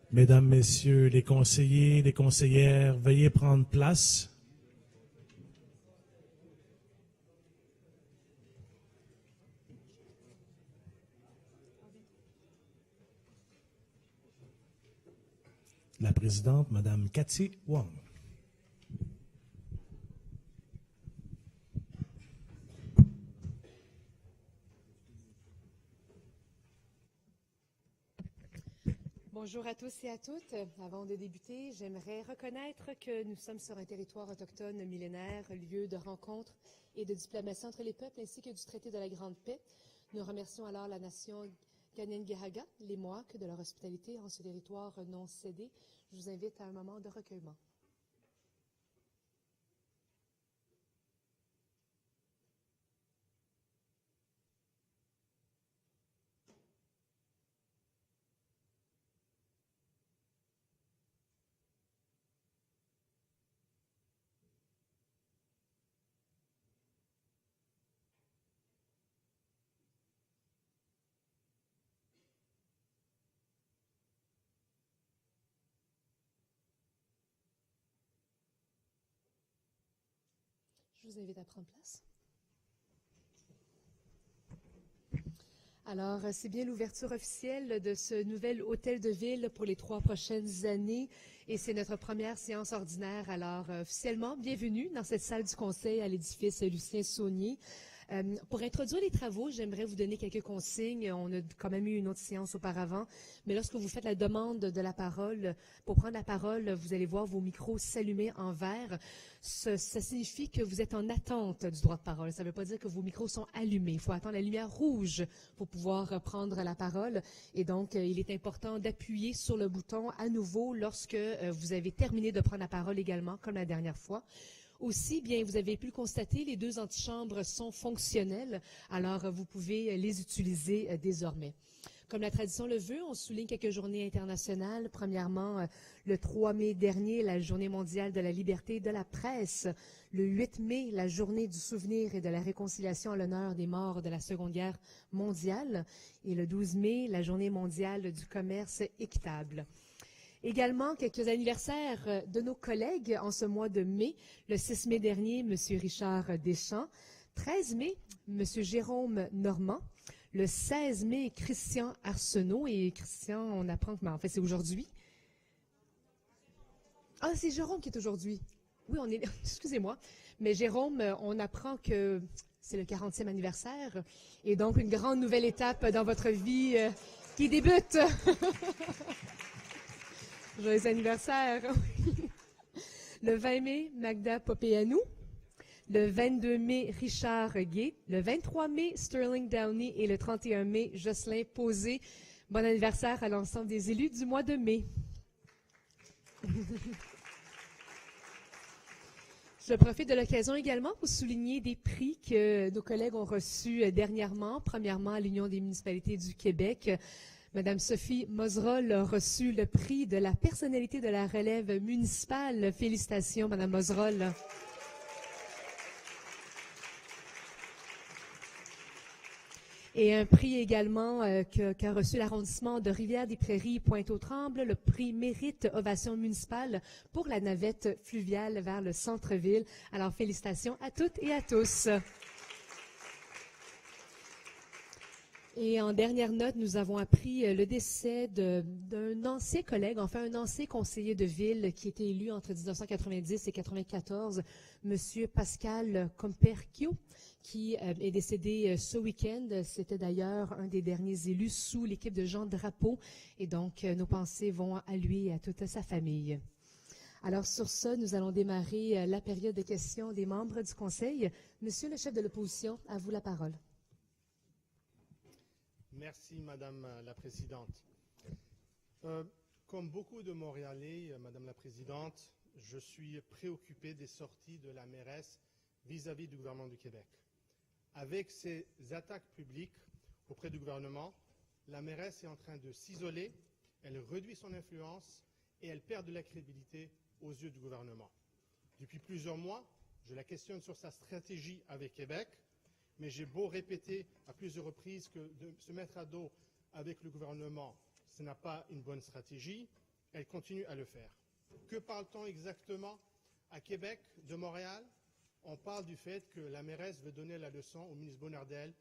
Mesdames, Messieurs les conseillers, les conseillères, veuillez prendre place. La présidente, Madame Cathy Wong. Bonjour à tous et à toutes. Avant de débuter, j'aimerais reconnaître que nous sommes sur un territoire autochtone millénaire, lieu de rencontre et de diplomatie entre les peuples ainsi que du traité de la Grande Paix. Nous remercions alors la nation Kanien'kehá:ka, les Mohawks, de leur hospitalité en ce territoire non cédé. Je vous invite à un moment de recueillement. Je vous invite à prendre place. Alors, c'est bien l'ouverture officielle de ce nouvel hôtel de ville pour les 3 prochaines années et c'est notre première séance ordinaire. Alors, officiellement, bienvenue dans cette salle du conseil à l'édifice Lucien Saunier. Pour introduire les travaux, j'aimerais vous donner quelques consignes. On a quand même eu une autre séance auparavant, mais lorsque vous faites la demande de la parole, pour prendre la parole, vous allez voir vos micros s'allumer en vert. Ça signifie que vous êtes en attente du droit de parole. Ça ne veut pas dire que vos micros sont allumés. Il faut attendre la lumière rouge pour pouvoir prendre la parole. Et donc, il est important d'appuyer sur le bouton à nouveau lorsque vous avez terminé de prendre la parole également, comme la dernière fois. Aussi, bien, vous avez pu le constater, les 2 antichambres sont fonctionnelles, alors vous pouvez les utiliser désormais. Comme la tradition le veut, on souligne quelques journées internationales. Premièrement, le 3 mai dernier, la Journée mondiale de la liberté de la presse. Le 8 mai, la Journée du souvenir et de la réconciliation en l'honneur des morts de la Seconde Guerre mondiale. Et le 12 mai, la Journée mondiale du commerce équitable. Également, quelques anniversaires de nos collègues en ce mois de mai. Le 6 mai dernier, M. Richard Deschamps. 13 mai, M. Jérôme Normand. Le 16 mai, Christian Arsenault. Et Christian, on apprend que, en fait, c'est aujourd'hui. Ah, c'est Jérôme qui est aujourd'hui. Oui, on est, excusez-moi. Mais Jérôme, on apprend que c'est le 40e anniversaire. Et donc, une grande nouvelle étape dans votre vie qui débute. Joyeux anniversaire! Le 20 mai, Magda Popeanu. Le 22 mai, Richard Gay. Le 23 mai, Sterling Downey. Et le 31 mai, Jocelyn Posé. Bon anniversaire à l'ensemble des élus du mois de mai. Je profite de l'occasion également pour souligner des prix que nos collègues ont reçus dernièrement. Premièrement, à l'Union des municipalités du Québec. Madame Sophie Mozerol a reçu le prix de la personnalité de la relève municipale. Félicitations, Madame Mozerol. Et un prix également qu'a reçu l'arrondissement de Rivière-des-Prairies, Pointe-aux-Trembles, le prix Mérite Ovation municipale pour la navette fluviale vers le centre-ville. Alors, félicitations à toutes et à tous. Et en dernière note, nous avons appris le décès d'un ancien collègue, enfin un ancien conseiller de ville qui était élu entre 1990 et 1994, M. Pascal Comperchio, qui est décédé ce week-end. C'était d'ailleurs un des derniers élus sous l'équipe de Jean Drapeau. Et donc, nos pensées vont à lui et à toute sa famille. Alors, sur ce, nous allons démarrer la période de questions des membres du Conseil. Monsieur le chef de l'opposition, à vous la parole. Merci, Madame la Présidente. Comme beaucoup de Montréalais, Madame la Présidente, je suis préoccupé des sorties de la mairesse vis-à-vis du gouvernement du Québec. Avec ces attaques publiques auprès du gouvernement, la mairesse est en train de s'isoler, elle réduit son influence et elle perd de la crédibilité aux yeux du gouvernement. Depuis plusieurs mois, je la questionne sur sa stratégie avec Québec, mais j'ai beau répéter à plusieurs reprises que de se mettre à dos avec le gouvernement, ce n'a pas une bonne stratégie. elle continue à le faire. Que parle-t-on exactement à Québec, de Montréal? On parle du fait que la mairesse veut donner la leçon au ministre Bonnardel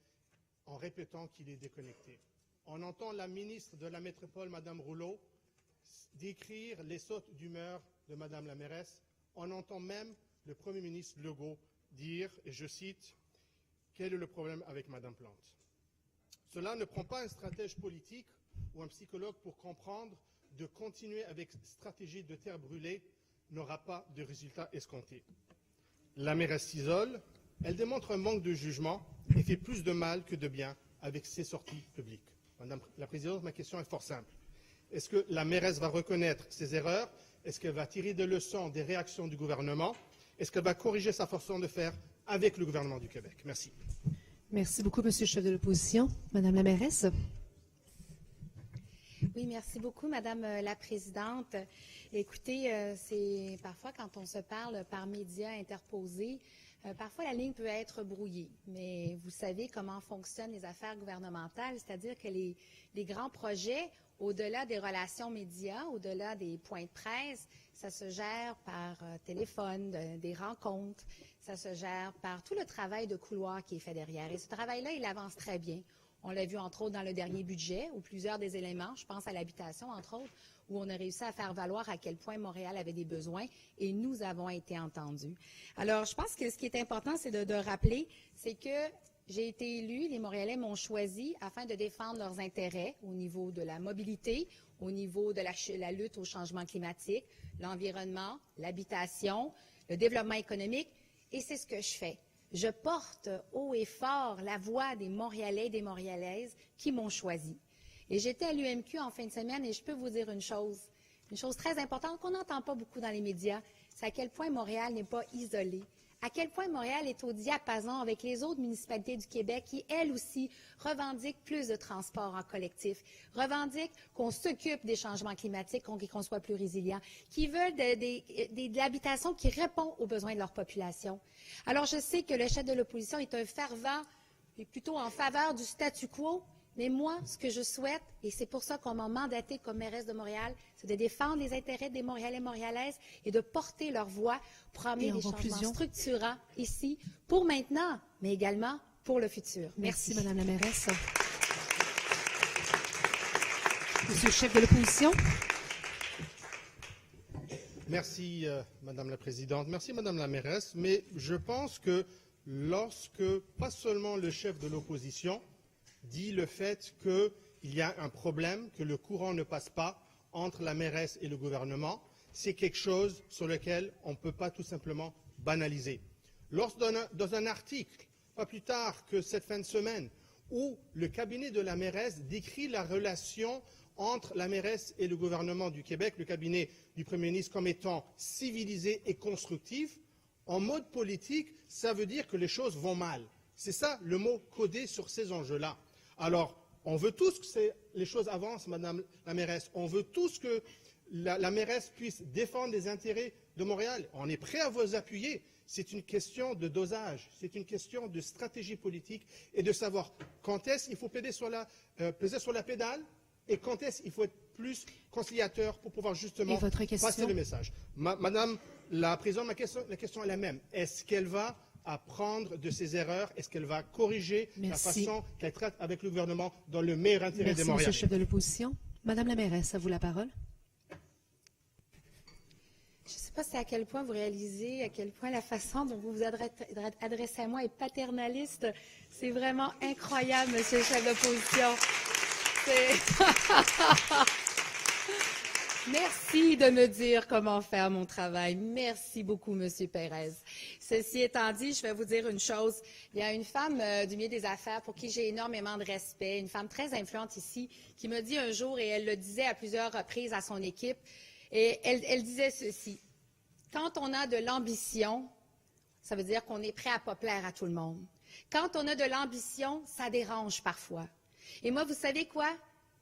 en répétant qu'il est déconnecté. On entend la ministre de la Métropole, Mme Rouleau, décrire les sautes d'humeur de Mme la mairesse. On entend même le Premier ministre Legault dire, et je cite, « Quel est le problème avec Mme Plante ?» Cela ne prend pas un stratège politique ou un psychologue pour comprendre de continuer avec stratégie de terre brûlée n'aura pas de résultat escompté. La mairesse s'isole, elle démontre un manque de jugement et fait plus de mal que de bien avec ses sorties publiques. Madame la Présidente, ma question est fort simple. Est-ce que la mairesse va reconnaître ses erreurs? Est-ce qu'elle va tirer des leçons des réactions du gouvernement? Est-ce qu'elle va corriger sa façon de faire avec le gouvernement du Québec? Merci. Merci beaucoup, Monsieur le chef de l'opposition. Madame la mairesse. Oui, merci beaucoup, Madame la Présidente. Écoutez, c'est parfois quand on se parle par médias interposés, parfois la ligne peut être brouillée. Mais vous savez comment fonctionnent les affaires gouvernementales, c'est-à-dire que les grands projets, au-delà des relations médias, au-delà des points de presse, ça se gère par téléphone, des rencontres, ça se gère par tout le travail de couloir qui est fait derrière. Et ce travail-là, il avance très bien. On l'a vu, entre autres, dans le dernier budget, où plusieurs des éléments, je pense à l'habitation, entre autres, où on a réussi à faire valoir à quel point Montréal avait des besoins et nous avons été entendus. Alors, je pense que ce qui est important, c'est de rappeler, c'est que j'ai été élue, les Montréalais m'ont choisi afin de défendre leurs intérêts au niveau de la mobilité, au niveau de la lutte au changement climatique, l'environnement, l'habitation, le développement économique, et c'est ce que je fais. Je porte haut et fort la voix des Montréalais et des Montréalaises qui m'ont choisi. Et j'étais à l'UMQ en fin de semaine et je peux vous dire une chose très importante qu'on n'entend pas beaucoup dans les médias, c'est à quel point Montréal n'est pas isolé, à quel point Montréal est au diapason avec les autres municipalités du Québec qui, elles aussi, revendiquent plus de transport en collectif, revendiquent qu'on s'occupe des changements climatiques, qu'on soit plus résilient, qui veulent de l'habitation qui répond aux besoins de leur population. Alors, je sais que le chef de l'opposition est un fervent et plutôt en faveur du statu quo, mais moi, ce que je souhaite, et c'est pour ça qu'on m'a mandaté comme mairesse de Montréal, c'est de défendre les intérêts des Montréalais et Montréalaises et de porter leur voix pour amener des changements structurants ici, pour maintenant, mais également pour le futur. Merci, Madame la mairesse. Monsieur le chef de l'opposition. Merci, Madame la Présidente. Merci, Madame la mairesse. Mais je pense que lorsque, pas seulement le chef de l'opposition, dit le fait qu'il y a un problème, que le courant ne passe pas entre la mairesse et le gouvernement, c'est quelque chose sur lequel on ne peut pas tout simplement banaliser. Dans un article, pas plus tard que cette fin de semaine, où le cabinet de la mairesse décrit la relation entre la mairesse et le gouvernement du Québec, le cabinet du Premier ministre, comme étant civilisé et constructif, en mode politique, ça veut dire que les choses vont mal. C'est ça le mot codé sur ces enjeux-là. Alors, on veut tous que les choses avancent, Madame la mairesse. On veut tous que la mairesse puisse défendre les intérêts de Montréal. On est prêt à vous appuyer. C'est une question de dosage, c'est une question de stratégie politique et de savoir quand est-ce qu'il faut peser sur la pédale et quand est-ce qu'il faut être plus conciliateur pour pouvoir justement passer le message. Madame la Présidente, la question est la même. Est-ce qu'elle va apprendre de ses erreurs? Est-ce qu'elle va corriger la façon qu'elle traite avec le gouvernement dans le meilleur intérêt des Montréalais? Merci, Monsieur le chef de l'opposition. Madame la mairesse, à vous la parole. Je ne sais pas à quel point vous réalisez, à quel point la façon dont vous vous adressez à moi est paternaliste. C'est vraiment incroyable, Monsieur le chef d'opposition. Merci de me dire comment faire mon travail. Merci beaucoup, Monsieur Pérez. Ceci étant dit, je vais vous dire une chose. Il y a une femme du milieu des affaires pour qui j'ai énormément de respect, une femme très influente ici, qui me dit un jour, et elle le disait à plusieurs reprises à son équipe, et elle disait ceci. Quand on a de l'ambition, ça veut dire qu'on est prêt à ne pas plaire à tout le monde. Quand on a de l'ambition, ça dérange parfois. Et moi, vous savez quoi?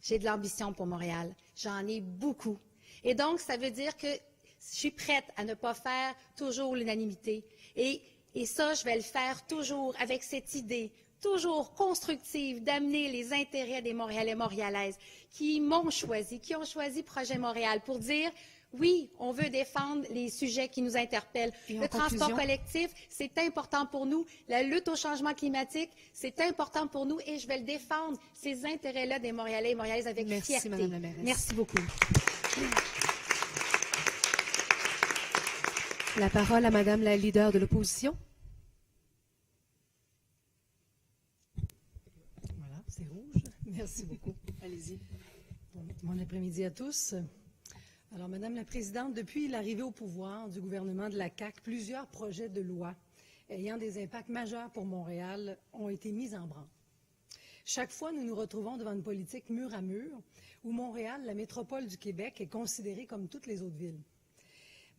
J'ai de l'ambition pour Montréal. J'en ai beaucoup. Et donc, ça veut dire que je suis prête à ne pas faire toujours l'unanimité. Et ça, je vais le faire toujours avec cette idée, toujours constructive d'amener les intérêts des Montréalais et Montréalaises qui m'ont choisi, qui ont choisi Projet Montréal pour dire oui, on veut défendre les sujets qui nous interpellent. Le transport collectif, c'est important pour nous. La lutte au changement climatique, c'est important pour nous et je vais le défendre, ces intérêts-là des Montréalais et Montréalaises avec fierté. Madame la mairesse. Merci beaucoup. La parole à Madame la leader de l'opposition. Voilà, c'est rouge. Merci beaucoup. Allez-y. Bon après-midi à tous. Alors, Madame la Présidente, depuis l'arrivée au pouvoir du gouvernement de la CAQ, plusieurs projets de loi ayant des impacts majeurs pour Montréal ont été mis en branle. Chaque fois, nous nous retrouvons devant une politique mur à mur où Montréal, la métropole du Québec, est considérée comme toutes les autres villes.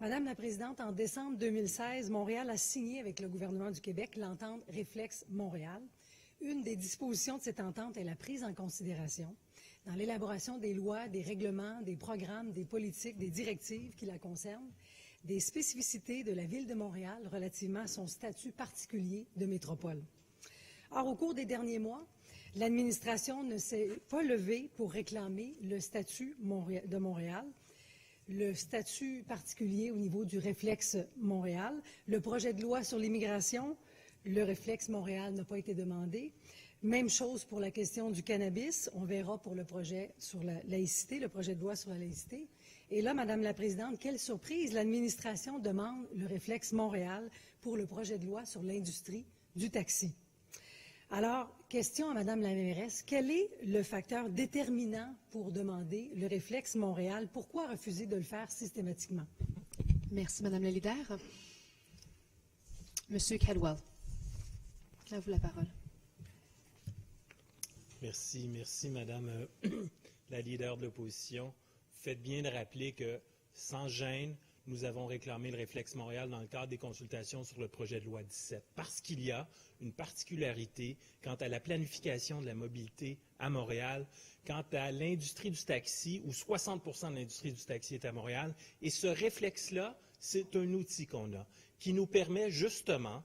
Madame la Présidente, en décembre 2016, Montréal a signé avec le gouvernement du Québec l'entente Réflexe Montréal. Une des dispositions de cette entente est la prise en considération dans l'élaboration des lois, des règlements, des programmes, des politiques, des directives qui la concernent, des spécificités de la Ville de Montréal relativement à son statut particulier de métropole. Or, au cours des derniers mois, l'administration ne s'est pas levée pour réclamer le statut de Montréal, le statut particulier au niveau du Réflexe Montréal. Le projet de loi sur l'immigration, le Réflexe Montréal n'a pas été demandé. Même chose pour la question du cannabis. On verra pour le projet sur la laïcité, le projet de loi sur la laïcité. Et là, Madame la Présidente, quelle surprise, l'administration demande le Réflexe Montréal pour le projet de loi sur l'industrie du taxi. Alors, question à Madame la mairesse, quel est le facteur déterminant pour demander le Réflexe Montréal? Pourquoi refuser de le faire systématiquement? Merci, Madame la leader. Monsieur Caldwell, à vous la parole. Merci, Madame la leader de l'opposition. Faites bien de rappeler que, sans gêne, nous avons réclamé le Réflexe Montréal dans le cadre des consultations sur le projet de loi 17, parce qu'il y a une particularité quant à la planification de la mobilité à Montréal, quant à l'industrie du taxi, où 60% de l'industrie du taxi est à Montréal. Et ce réflexe-là, c'est un outil qu'on a, qui nous permet justement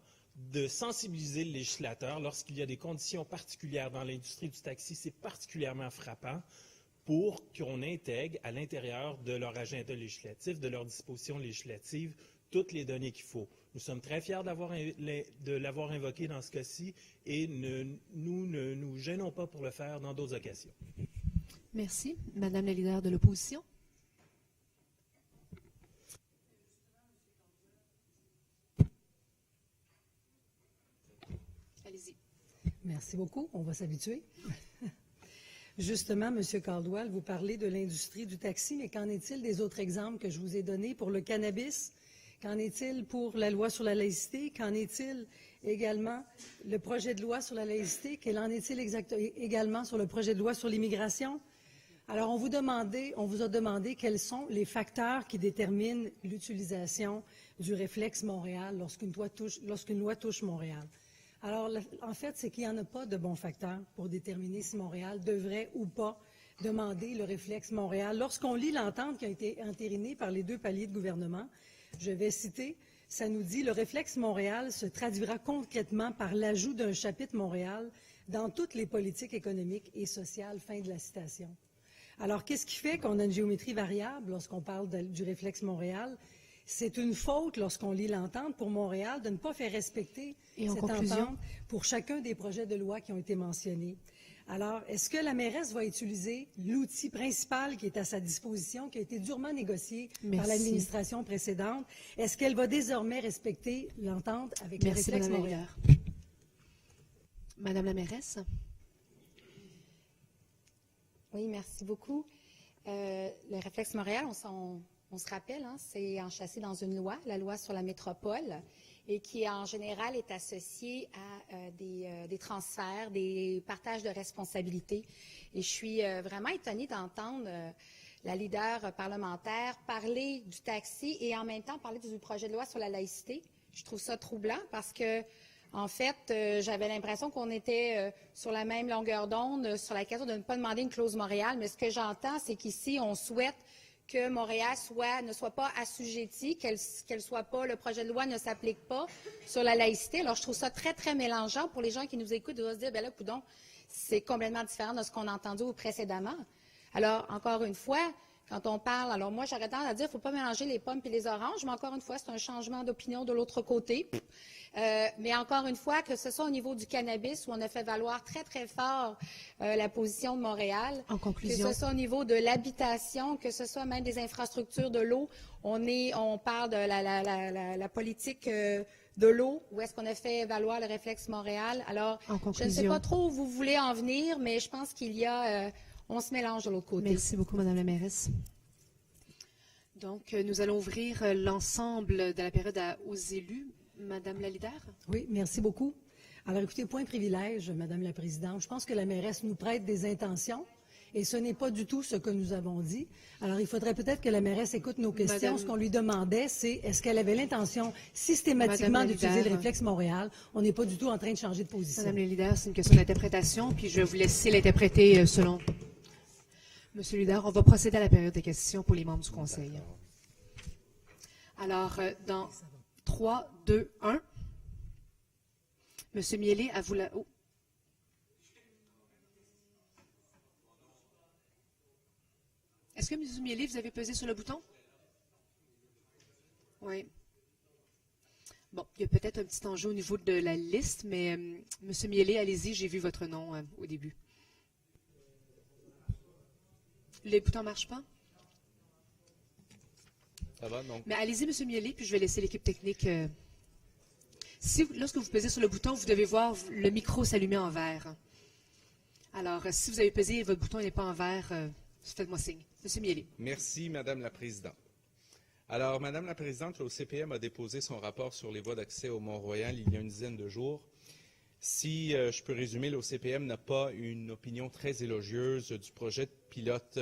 de sensibiliser le législateur lorsqu'il y a des conditions particulières dans l'industrie du taxi. C'est particulièrement frappant pour qu'on intègre à l'intérieur de leur agenda législatif, de leur disposition législative, toutes les données qu'il faut. Nous sommes très fiers de l'avoir invoqué dans ce cas-ci et nous ne nous gênons pas pour le faire dans d'autres occasions. Merci. Madame la leader de l'opposition. Allez-y. Merci beaucoup. On va s'habituer. Justement, M. Caldwell, vous parlez de l'industrie du taxi, mais qu'en est-il des autres exemples que je vous ai donnés pour le cannabis? Qu'en est-il pour la loi sur la laïcité? Qu'en est-il également le projet de loi sur la laïcité? Qu'en est-il également sur le projet de loi sur l'immigration? Alors, on vous a demandé quels sont les facteurs qui déterminent l'utilisation du Réflexe Montréal lorsqu'une loi touche Montréal. Alors, en fait, c'est qu'il n'y en a pas de bons facteurs pour déterminer si Montréal devrait ou pas demander le Réflexe Montréal. Lorsqu'on lit l'entente qui a été entérinée par les deux paliers de gouvernement, je vais citer, ça nous dit « Le Réflexe Montréal se traduira concrètement par l'ajout d'un chapitre Montréal dans toutes les politiques économiques et sociales. » Fin de la citation. Alors, qu'est-ce qui fait qu'on a une géométrie variable lorsqu'on parle du Réflexe Montréal? C'est une faute, lorsqu'on lit l'entente pour Montréal, de ne pas faire respecter cette entente pour chacun des projets de loi qui ont été mentionnés. Alors, est-ce que la mairesse va utiliser l'outil principal qui est à sa disposition, qui a été durement négocié par l'administration précédente? Est-ce qu'elle va désormais respecter l'entente avec le Réflexe Montréal? Madame la mairesse. Oui, merci beaucoup. Le Réflexe Montréal, on se rappelle, hein, c'est enchâssé dans une loi, la loi sur la métropole, et qui en général est associée à des transferts, des partages de responsabilités. Et je suis vraiment étonnée d'entendre la leader parlementaire parler du taxi et en même temps parler du projet de loi sur la laïcité. Je trouve ça troublant parce que, en fait, j'avais l'impression qu'on était sur la même longueur d'onde sur la question de ne pas demander une clause Montréal, mais ce que j'entends, c'est qu'ici, on souhaite que Montréal ne soit pas assujetti, qu'elle soit pas, le projet de loi ne s'applique pas sur la laïcité. Alors, je trouve ça très, très mélangeant pour les gens qui nous écoutent de se dire, ben là, coudonc, c'est complètement différent de ce qu'on a entendu précédemment. Alors, encore une fois, quand on parle, alors moi, j'aurais tendance à dire, il ne faut pas mélanger les pommes et les oranges, mais encore une fois, c'est un changement d'opinion de l'autre côté. Mais encore une fois, que ce soit au niveau du cannabis, où on a fait valoir très, très fort la position de Montréal, en conclusion, que ce soit au niveau de l'habitation, que ce soit même des infrastructures de l'eau, on parle de la politique de l'eau, où est-ce qu'on a fait valoir le réflexe Montréal. Alors, je ne sais pas trop où vous voulez en venir, mais je pense qu'il y a... on se mélange de l'autre côté. Merci beaucoup, Madame la mairesse. Donc, nous allons ouvrir l'ensemble de la période aux élus. Madame la leader? Oui, merci beaucoup. Alors, écoutez, point privilège, Madame la présidente. Je pense que la mairesse nous prête des intentions et ce n'est pas du tout ce que nous avons dit. Alors, il faudrait peut-être que la mairesse écoute nos questions. Madame... Ce qu'on lui demandait, c'est est-ce qu'elle avait l'intention systématiquement d'utiliser le réflexe Montréal? On n'est pas du tout en train de changer de position. Madame la leader, c'est une question d'interprétation, puis je vais vous laisser l'interpréter selon... Monsieur le leader, on va procéder à la période des questions pour les membres du Conseil. Alors, dans 3, 2, 1. Monsieur Miellé, à vous la... Oh. Est-ce que, Monsieur Miellé, vous avez pesé sur le bouton? Oui. Bon, il y a peut-être un petit enjeu au niveau de la liste, mais Monsieur Miellé, allez-y, j'ai vu votre nom au début. Les boutons ne marchent pas? Ça va, donc. Mais allez-y, M. Miellé, puis je vais laisser l'équipe technique. Lorsque vous pesez sur le bouton, vous devez voir le micro s'allumer en vert. Alors, si vous avez pesé et votre bouton n'est pas en vert, faites-moi signe. M. Miellé. Merci, Madame la Présidente. Alors, Madame la Présidente, l'OCPM a déposé son rapport sur les voies d'accès au Mont-Royal il y a une dizaine de jours. Si je peux résumer, l'OCPM n'a pas une opinion très élogieuse du projet de pilote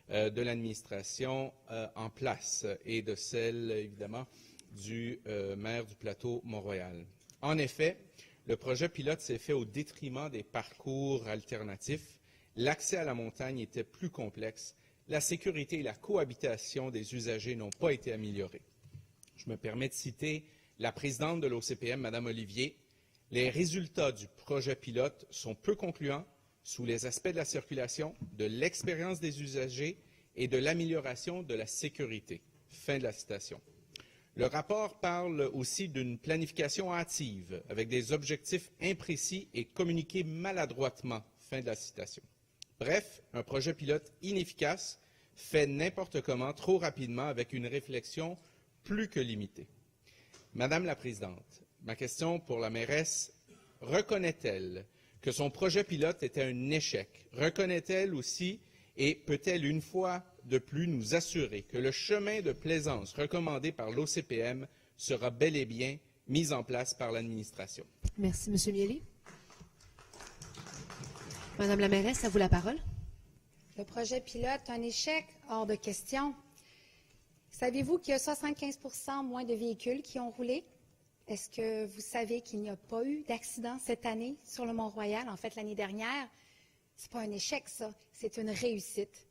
de l'administration en place et de celle, évidemment, du maire du plateau Mont-Royal. En effet, le projet pilote s'est fait au détriment des parcours alternatifs. L'accès à la montagne était plus complexe. La sécurité et la cohabitation des usagers n'ont pas été améliorées. Je me permets de citer la présidente de l'OCPM, Mme Olivier. Les résultats du projet pilote sont peu concluants sous les aspects de la circulation, de l'expérience des usagers et de l'amélioration de la sécurité. Fin de la citation. Le rapport parle aussi d'une planification hâtive, avec des objectifs imprécis et communiqués maladroitement. Fin de la citation. Bref, un projet pilote inefficace, fait n'importe comment, trop rapidement, avec une réflexion plus que limitée. Madame la Présidente, ma question pour la mairesse, reconnaît-elle que son projet pilote était un échec? Reconnaît-elle aussi et peut-elle une fois de plus nous assurer que le chemin de plaisance recommandé par l'OCPM sera bel et bien mis en place par l'administration? Merci, M. Miellé. Madame la mairesse, à vous la parole. Le projet pilote, un échec hors de question. Savez-vous qu'il y a 75 % moins de véhicules qui ont roulé? Est-ce que vous savez qu'il n'y a pas eu d'accident cette année sur le Mont-Royal? En fait, l'année dernière, ce n'est pas un échec, ça, c'est une réussite.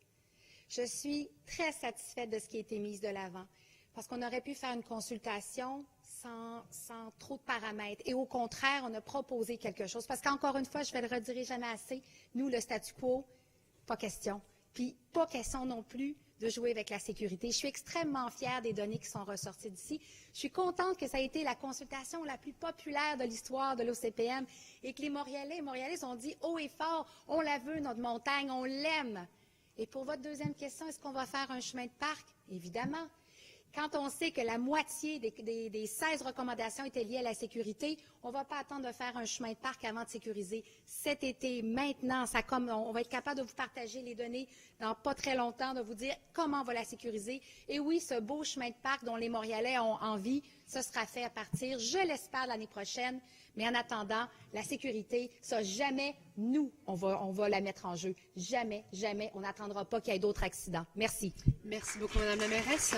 Je suis très satisfaite de ce qui a été mis de l'avant, parce qu'on aurait pu faire une consultation sans trop de paramètres. Et au contraire, on a proposé quelque chose. Parce qu'encore une fois, je vais le redire jamais assez, nous, le statu quo, pas question. Puis, pas question non plus de jouer avec la sécurité. Je suis extrêmement fière des données qui sont ressorties d'ici. Je suis contente que ça a été la consultation la plus populaire de l'histoire de l'OCPM et que les Montréalais ont dit haut et fort, on la veut, notre montagne, on l'aime. Et pour votre deuxième question, est-ce qu'on va faire un chemin de parc? Évidemment. Quand on sait que la moitié des 16 recommandations étaient liées à la sécurité, on ne va pas attendre de faire un chemin de parc avant de sécuriser. Cet été, maintenant, on va être capable de vous partager les données dans pas très longtemps, de vous dire comment on va la sécuriser. Et oui, ce beau chemin de parc dont les Montréalais ont envie, ce sera fait à partir, je l'espère, l'année prochaine. Mais en attendant, la sécurité, ça, jamais, nous, on va la mettre en jeu. Jamais, jamais, on n'attendra pas qu'il y ait d'autres accidents. Merci. Merci beaucoup, Madame la mairesse.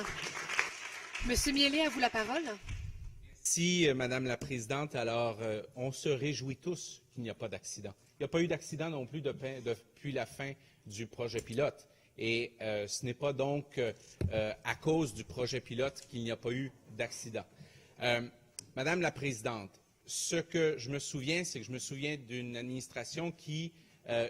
Monsieur Miellé, à vous la parole. Merci, Madame la Présidente. Alors, on se réjouit tous qu'il n'y a pas d'accident. Il n'y a pas eu d'accident non plus depuis la fin du projet pilote. Et ce n'est pas donc à cause du projet pilote qu'il n'y a pas eu d'accident. Madame la Présidente, ce que je me souviens, c'est que je me souviens d'une administration qui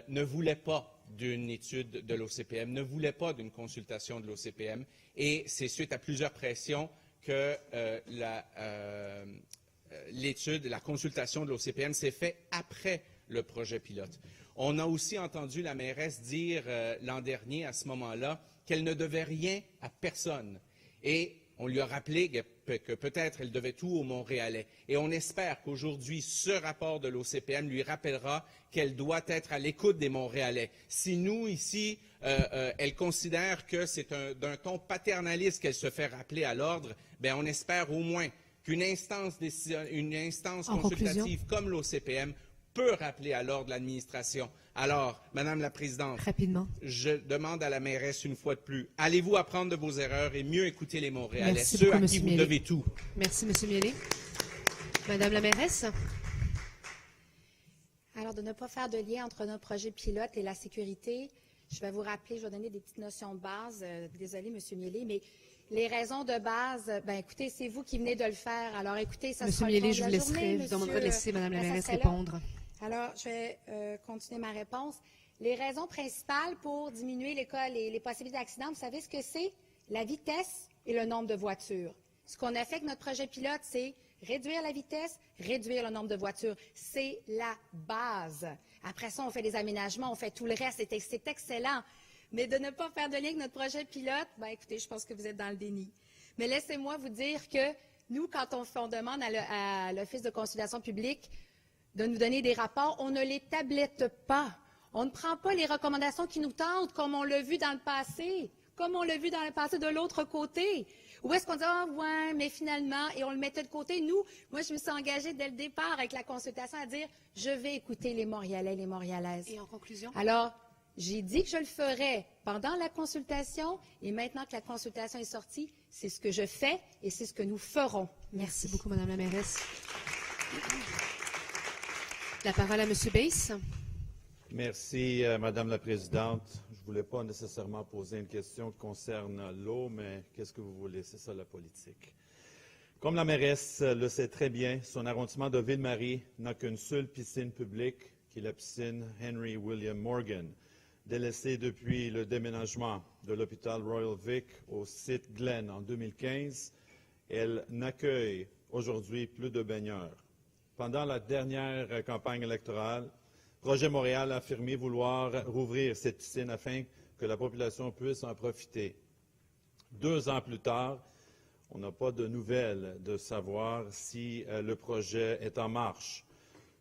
ne voulait pas d'une étude de l'OCPM, ne voulait pas d'une consultation de l'OCPM, et c'est suite à plusieurs pressions que la consultation de l'OCPM s'est faite après le projet pilote. On a aussi entendu la mairesse dire l'an dernier, à ce moment-là, qu'elle ne devait rien à personne. Et on lui a rappelé que peut-être elle devait tout aux Montréalais. Et on espère qu'aujourd'hui, ce rapport de l'OCPM lui rappellera qu'elle doit être à l'écoute des Montréalais. Si nous, ici, elle considère que c'est d'un ton paternaliste qu'elle se fait rappeler à l'ordre, bien, on espère au moins qu'une instance consultative comme l'OCPM peut rappeler à l'ordre l'administration. Alors, Madame la Présidente, rapidement, je demande à la mairesse une fois de plus, allez-vous apprendre de vos erreurs et mieux écouter les Montréalais, Merci ceux beaucoup, à qui vous devez tout. Merci, M. Miele. Madame la mairesse. Alors, de ne pas faire de lien entre notre projet pilote et la sécurité, je vais vous rappeler, je vais donner des petites notions de base. Désolée, M. Miele, mais les raisons de base, bien, écoutez, c'est vous qui venez de le faire. Alors, écoutez, ça sera M. Miele, je vous laisserai, je demanderai de laisser Mme la mairesse répondre. Alors, je vais continuer ma réponse. Les raisons principales pour diminuer les possibilités d'accident, vous savez ce que c'est? La vitesse et le nombre de voitures. Ce qu'on a fait avec notre projet pilote, c'est réduire la vitesse, réduire le nombre de voitures. C'est la base. Après ça, on fait des aménagements, on fait tout le reste. C'est excellent. Mais de ne pas faire de lien avec notre projet pilote, bien, écoutez, je pense que vous êtes dans le déni. Mais laissez-moi vous dire que nous, quand on demande à l'Office de consultation publique de nous donner des rapports, on ne les tablette pas. On ne prend pas les recommandations qui nous tentent, comme on l'a vu dans le passé, de l'autre côté. Ou est-ce qu'on dit, ah ouais, mais finalement, et on le mettait de côté. Nous, moi, je me suis engagée dès le départ avec la consultation à dire, je vais écouter les Montréalais, les Montréalaises. Et en conclusion? Alors, j'ai dit que je le ferais pendant la consultation, et maintenant que la consultation est sortie, c'est ce que je fais et c'est ce que nous ferons. Merci beaucoup, Madame la mairesse. La parole à M. Baisse. Merci, Madame la Présidente. Je ne voulais pas nécessairement poser une question qui concerne l'eau, mais qu'est-ce que vous voulez? C'est ça la politique. Comme la mairesse le sait très bien, son arrondissement de Ville-Marie n'a qu'une seule piscine publique, qui est la piscine Henry William Morgan, délaissée depuis le déménagement de l'hôpital Royal Vic au site Glen en 2015. Elle n'accueille aujourd'hui plus de baigneurs. Pendant la dernière campagne électorale, Projet Montréal a affirmé vouloir rouvrir cette piscine afin que la population puisse en profiter. 2 ans plus tard, on n'a pas de nouvelles de savoir si le projet est en marche.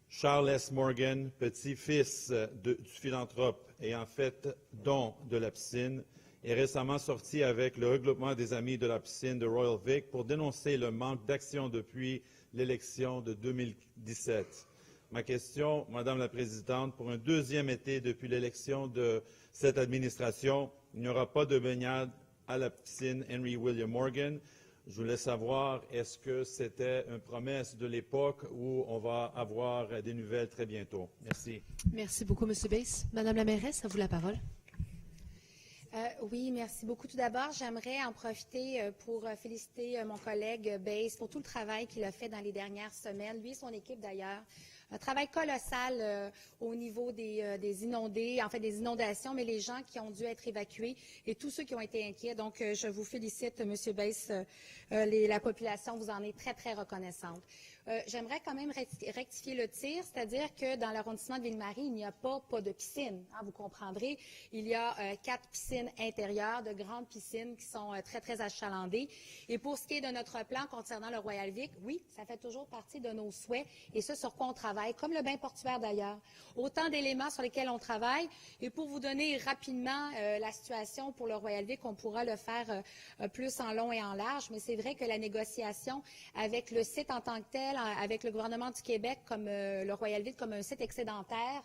Charles S. Morgan, petit-fils du philanthrope ayant fait don de la piscine, est récemment sorti avec le regroupement des amis de la piscine de Royal Vic pour dénoncer le manque d'action depuis l'élection de 2017. Ma question, Madame la Présidente, pour un deuxième été depuis l'élection de cette administration, il n'y aura pas de baignade à la piscine Henry William Morgan. Je voulais savoir, est-ce que c'était une promesse de l'époque ou on va avoir des nouvelles très bientôt? Merci. Merci beaucoup, M. Baisse. Madame la mairesse, à vous la parole. Oui, merci beaucoup. Tout d'abord, j'aimerais en profiter pour féliciter mon collègue Baisse pour tout le travail qu'il a fait dans les dernières semaines, lui et son équipe d'ailleurs. Un travail colossal au niveau des inondés, en fait des inondations, mais les gens qui ont dû être évacués et tous ceux qui ont été inquiets. Donc, je vous félicite, M. Baisse. La population vous en est très, très reconnaissante. J'aimerais quand même rectifier le tir, c'est-à-dire que dans l'arrondissement de Ville-Marie, il n'y a pas de piscine. Hein, vous comprendrez, il y a 4 piscines intérieures, de grandes piscines qui sont très, très achalandées. Et pour ce qui est de notre plan concernant le Royal Vic, oui, ça fait toujours partie de nos souhaits et ce sur quoi on travaille, comme le bain portuaire d'ailleurs. Autant d'éléments sur lesquels on travaille. Et pour vous donner rapidement la situation pour le Royal Vic, on pourra le faire plus en long et en large, mais c'est vrai que la négociation avec le site en tant que tel, avec le gouvernement du Québec, comme le Royal Vic, comme un site excédentaire,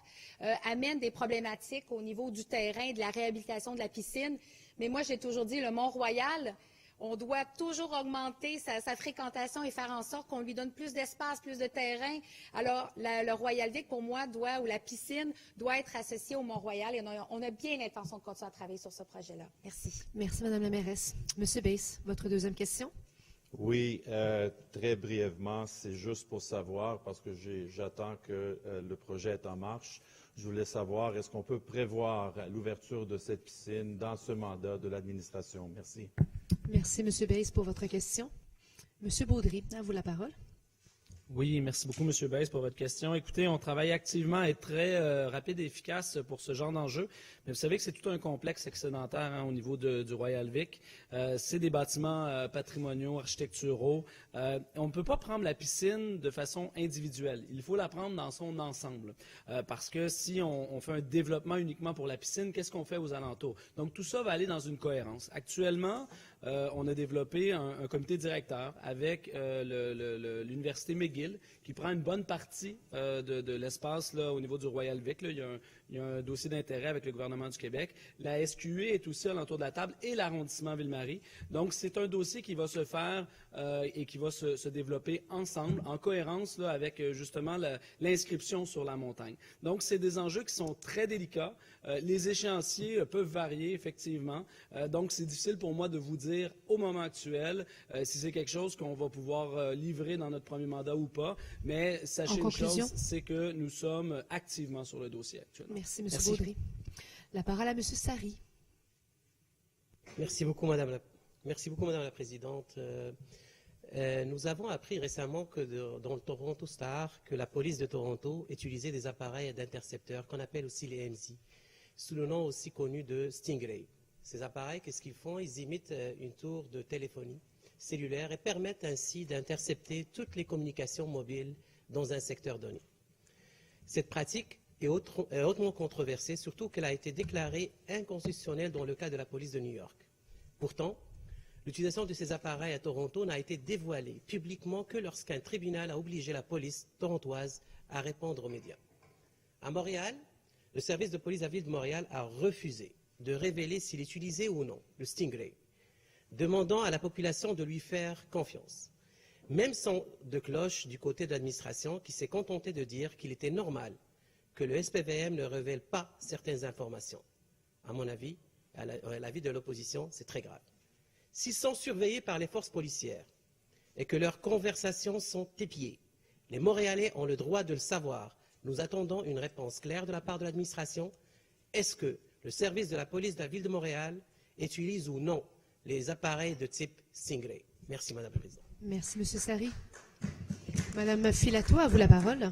amène des problématiques au niveau du terrain et de la réhabilitation de la piscine. Mais moi, j'ai toujours dit, le Mont-Royal, on doit toujours augmenter sa fréquentation et faire en sorte qu'on lui donne plus d'espace, plus de terrain. Alors, le Royal Vic, pour moi, ou la piscine doit être associée au Mont-Royal et on a bien l'intention de continuer à travailler sur ce projet-là. Merci. Merci, Madame la mairesse. Monsieur Baisse, votre deuxième question. Oui, très brièvement, c'est juste pour savoir, parce que j'attends que le projet est en marche. Je voulais savoir, est-ce qu'on peut prévoir l'ouverture de cette piscine dans ce mandat de l'administration? Merci. Merci, Monsieur Baisse, pour votre question. Monsieur Baudry, à vous la parole. Oui, merci beaucoup, M. Baisse, pour votre question. Écoutez, on travaille activement à être très rapide et efficace pour ce genre d'enjeu. Mais vous savez que c'est tout un complexe excédentaire au niveau du Royal Vic. C'est des bâtiments patrimoniaux, architecturaux. On ne peut pas prendre la piscine de façon individuelle. Il faut la prendre dans son ensemble. Parce que si on fait un développement uniquement pour la piscine, qu'est-ce qu'on fait aux alentours? Donc, tout ça va aller dans une cohérence. Actuellement, on a développé un comité directeur avec l'Université McGill qui prend une bonne partie de l'espace au niveau du Royal Vic. Là. Il y a un dossier d'intérêt avec le gouvernement du Québec. La SQE est aussi alentour de la table et l'arrondissement Ville-Marie. Donc, c'est un dossier qui va se faire et qui va se développer ensemble, en cohérence avec justement l'inscription sur la montagne. Donc, c'est des enjeux qui sont très délicats. Les échéanciers peuvent varier, effectivement. Donc, c'est difficile pour moi de vous dire au moment actuel si c'est quelque chose qu'on va pouvoir livrer dans notre premier mandat ou pas. Mais sachez une chose, c'est que nous sommes activement sur le dossier actuellement. Merci, M. Baudry. La parole à M. Sari. Merci beaucoup, Madame la Présidente. Nous avons appris récemment que dans le Toronto Star, que la police de Toronto utilisait des appareils d'intercepteurs qu'on appelle aussi les MZ, sous le nom aussi connu de Stingray. Ces appareils, qu'est-ce qu'ils font? Ils imitent une tour de téléphonie cellulaire et permettent ainsi d'intercepter toutes les communications mobiles dans un secteur donné. Cette pratique est hautement controversée, surtout qu'elle a été déclarée inconstitutionnelle dans le cas de la police de New York. Pourtant, l'utilisation de ces appareils à Toronto n'a été dévoilée publiquement que lorsqu'un tribunal a obligé la police torontoise à répondre aux médias. À Montréal, le service de police de la ville de Montréal a refusé de révéler s'il utilisait ou non le Stingray, demandant à la population de lui faire confiance. Même son de cloche du côté de l'administration qui s'est contenté de dire qu'il était normal que le SPVM ne révèle pas certaines informations. À mon avis, à l'avis de l'opposition, c'est très grave. S'ils sont surveillés par les forces policières et que leurs conversations sont épiées, les Montréalais ont le droit de le savoir. Nous attendons une réponse claire de la part de l'administration. Est-ce que le service de la police de la ville de Montréal utilise ou non les appareils de type Stingray? Merci, Madame la Présidente. Merci, M. Sari. Madame Filato, à vous la parole.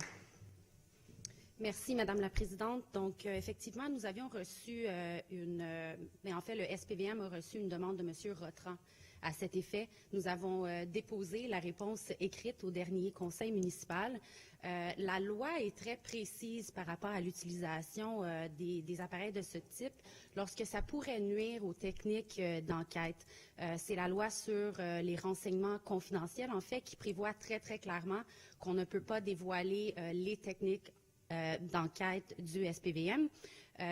Merci, Madame la Présidente. Donc, effectivement, nous avions reçu mais en fait, le SPVM a reçu une demande de M. Rotran à cet effet. Nous avons déposé la réponse écrite au dernier conseil municipal. La loi est très précise par rapport à l'utilisation des appareils de ce type lorsque ça pourrait nuire aux techniques d'enquête. C'est la loi sur les renseignements confidentiels, en fait, qui prévoit très, très clairement qu'on ne peut pas dévoiler les techniques d'enquête du SPVM.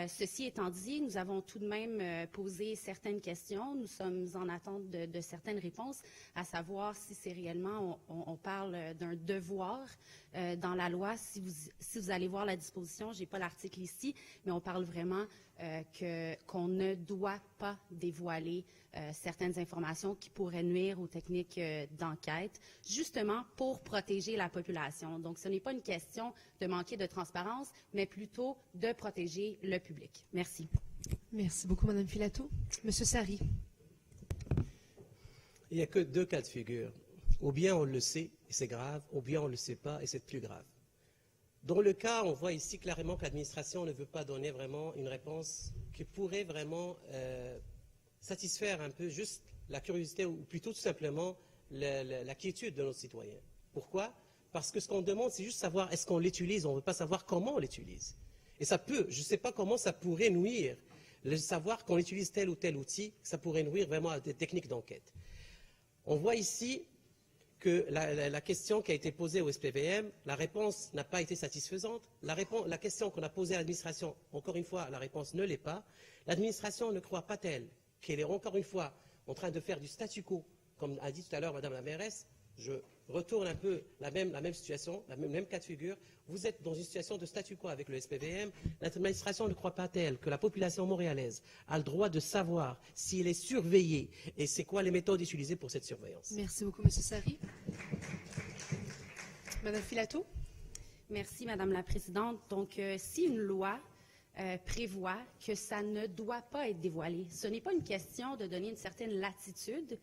Ceci étant dit, nous avons tout de même posé certaines questions. Nous sommes en attente de certaines réponses, à savoir si c'est réellement, on parle d'un devoir dans la loi. Si vous allez voir la disposition, je n'ai pas l'article ici, mais on parle vraiment qu'on ne doit pas dévoiler certaines informations qui pourraient nuire aux techniques d'enquête, justement pour protéger la population. Donc, ce n'est pas une question de manquer de transparence, mais plutôt de protéger le public. Merci. Merci beaucoup, Mme Filato. Monsieur Sari. Il n'y a que deux cas de figure. Ou bien on le sait, et c'est grave, ou bien on ne le sait pas, et c'est plus grave. Dans le cas, on voit ici clairement que l'administration ne veut pas donner vraiment une réponse qui pourrait vraiment satisfaire un peu juste la curiosité, ou plutôt tout simplement la quiétude de nos citoyens. Pourquoi? Parce que ce qu'on demande, c'est juste savoir est-ce qu'on l'utilise, on ne veut pas savoir comment on l'utilise. Et ça peut, je ne sais pas comment ça pourrait nuire, le savoir qu'on utilise tel ou tel outil, ça pourrait nuire vraiment à des techniques d'enquête. On voit ici que la question qui a été posée au SPVM, la réponse n'a pas été satisfaisante. La question qu'on a posée à l'administration, encore une fois, la réponse ne l'est pas. L'administration ne croit pas telle qu'elle est, encore une fois, en train de faire du statu quo, comme a dit tout à l'heure Madame la mairesse. Je retourne un peu la même situation, même cas de figure. Vous êtes dans une situation de statu quo avec le SPVM. L'administration ne croit pas telle que la population montréalaise a le droit de savoir s'il est surveillé et c'est quoi les méthodes utilisées pour cette surveillance. Merci beaucoup, M. Sari. Madame Filato. Merci, Madame la Présidente. Donc, si une loi prévoit que ça ne doit pas être dévoilé, ce n'est pas une question de donner une certaine latitude.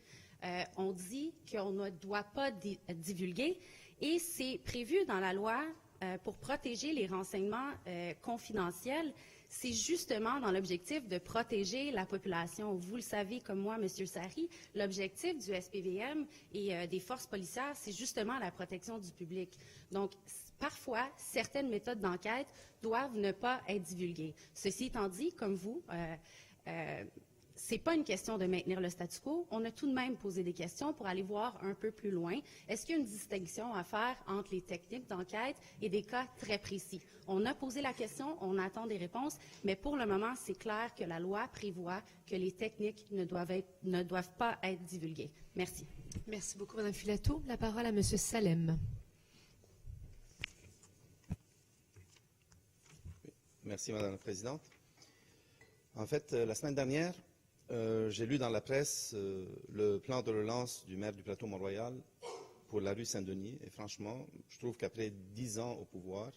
On dit qu'on ne doit pas divulguer et c'est prévu dans la loi pour protéger les renseignements confidentiels. C'est justement dans l'objectif de protéger la population. Vous le savez comme moi, M. Sari, l'objectif du SPVM et des forces policières, c'est justement la protection du public. Donc, parfois, certaines méthodes d'enquête doivent ne pas être divulguées. Ceci étant dit, comme vous, ce n'est pas une question de maintenir le statu quo. On a tout de même posé des questions pour aller voir un peu plus loin. Est-ce qu'il y a une distinction à faire entre les techniques d'enquête et des cas très précis? On a posé la question, on attend des réponses, mais pour le moment, c'est clair que la loi prévoit que les techniques ne doivent pas être divulguées. Merci. Merci beaucoup, Mme Filato. La parole à M. Salem. Merci, Madame la Présidente. En fait, la semaine dernière, j'ai lu dans la presse le plan de relance du maire du plateau Mont-Royal pour la rue Saint-Denis. Et franchement, je trouve qu'après 10 ans au pouvoir,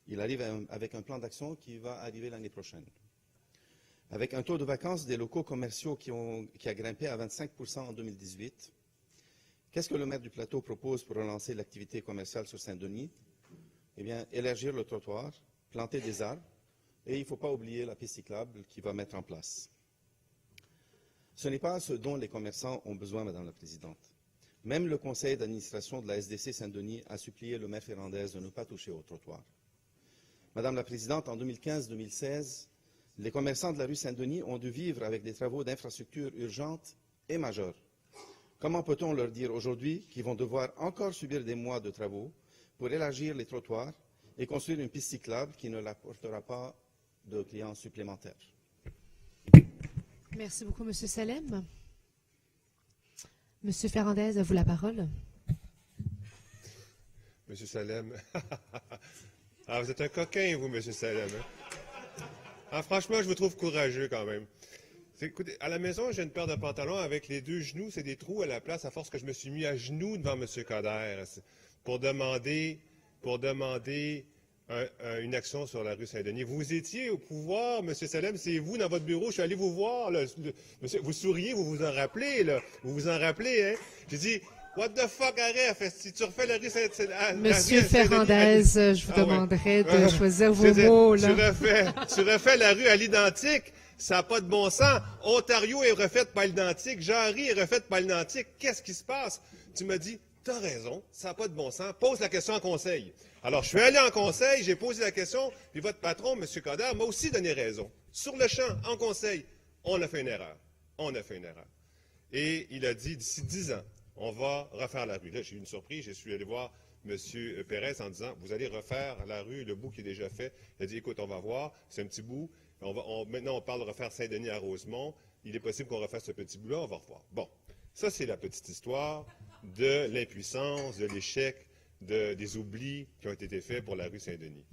il arrive avec un plan d'action qui va arriver l'année prochaine. Avec un taux de vacances des locaux commerciaux qui a grimpé à 25% en 2018, qu'est-ce que le maire du plateau propose pour relancer l'activité commerciale sur Saint-Denis? Eh bien, élargir le trottoir, planter des arbres, et il ne faut pas oublier la piste cyclable qu'il va mettre en place. Ce n'est pas ce dont les commerçants ont besoin, Madame la Présidente. Même le conseil d'administration de la SDC Saint-Denis a supplié le maire Ferrandez de ne pas toucher au trottoir. Madame la Présidente, en 2015-2016, les commerçants de la rue Saint-Denis ont dû vivre avec des travaux d'infrastructures urgentes et majeures. Comment peut-on leur dire aujourd'hui qu'ils vont devoir encore subir des mois de travaux pour élargir les trottoirs et construire une piste cyclable qui ne l'apportera pas de clients supplémentaires? Merci beaucoup, M. Salem. M. Ferrandez, à vous la parole. M. Salem. Ah, vous êtes un coquin, vous, M. Salem. Ah, franchement, je vous trouve courageux quand même. Écoutez, à la maison, j'ai une paire de pantalons avec les deux genoux. C'est des trous à la place à force que je me suis mis à genoux devant M. Coderre pour demander une action sur la rue Saint-Denis. Vous étiez au pouvoir, M. Salem, c'est vous dans votre bureau, je suis allé vous voir, là, vous souriez, vous vous en rappelez, là, vous vous en rappelez, hein? J'ai dit, what the fuck, arrête, si tu refais la rue Saint-Denis... Monsieur Ferrandez, je vous demanderai de choisir vos mots, là. Tu refais la rue à l'identique, ça n'a pas de bon sens. Ontario est refaite par l'identique, Jarry est refaite par l'identique, qu'est-ce qui se passe? Tu m'as dit, t'as raison, ça n'a pas de bon sens, pose la question en conseil. Alors, je suis allé en conseil, j'ai posé la question, puis votre patron, M. Coderre, m'a aussi donné raison. Sur le champ, en conseil, on a fait une erreur. On a fait une erreur. Et il a dit, d'ici 10 ans, on va refaire la rue. Là, j'ai eu une surprise, je suis allé voir M. Pérez en disant, vous allez refaire la rue, le bout qui est déjà fait. Il a dit, écoute, on va voir, c'est un petit bout. Maintenant, on parle de refaire Saint-Denis à Rosemont. Il est possible qu'on refasse ce petit bout-là, on va revoir. Bon, ça, c'est la petite histoire de l'impuissance, de l'échec, des oublis qui ont été faits pour la rue Saint-Denis.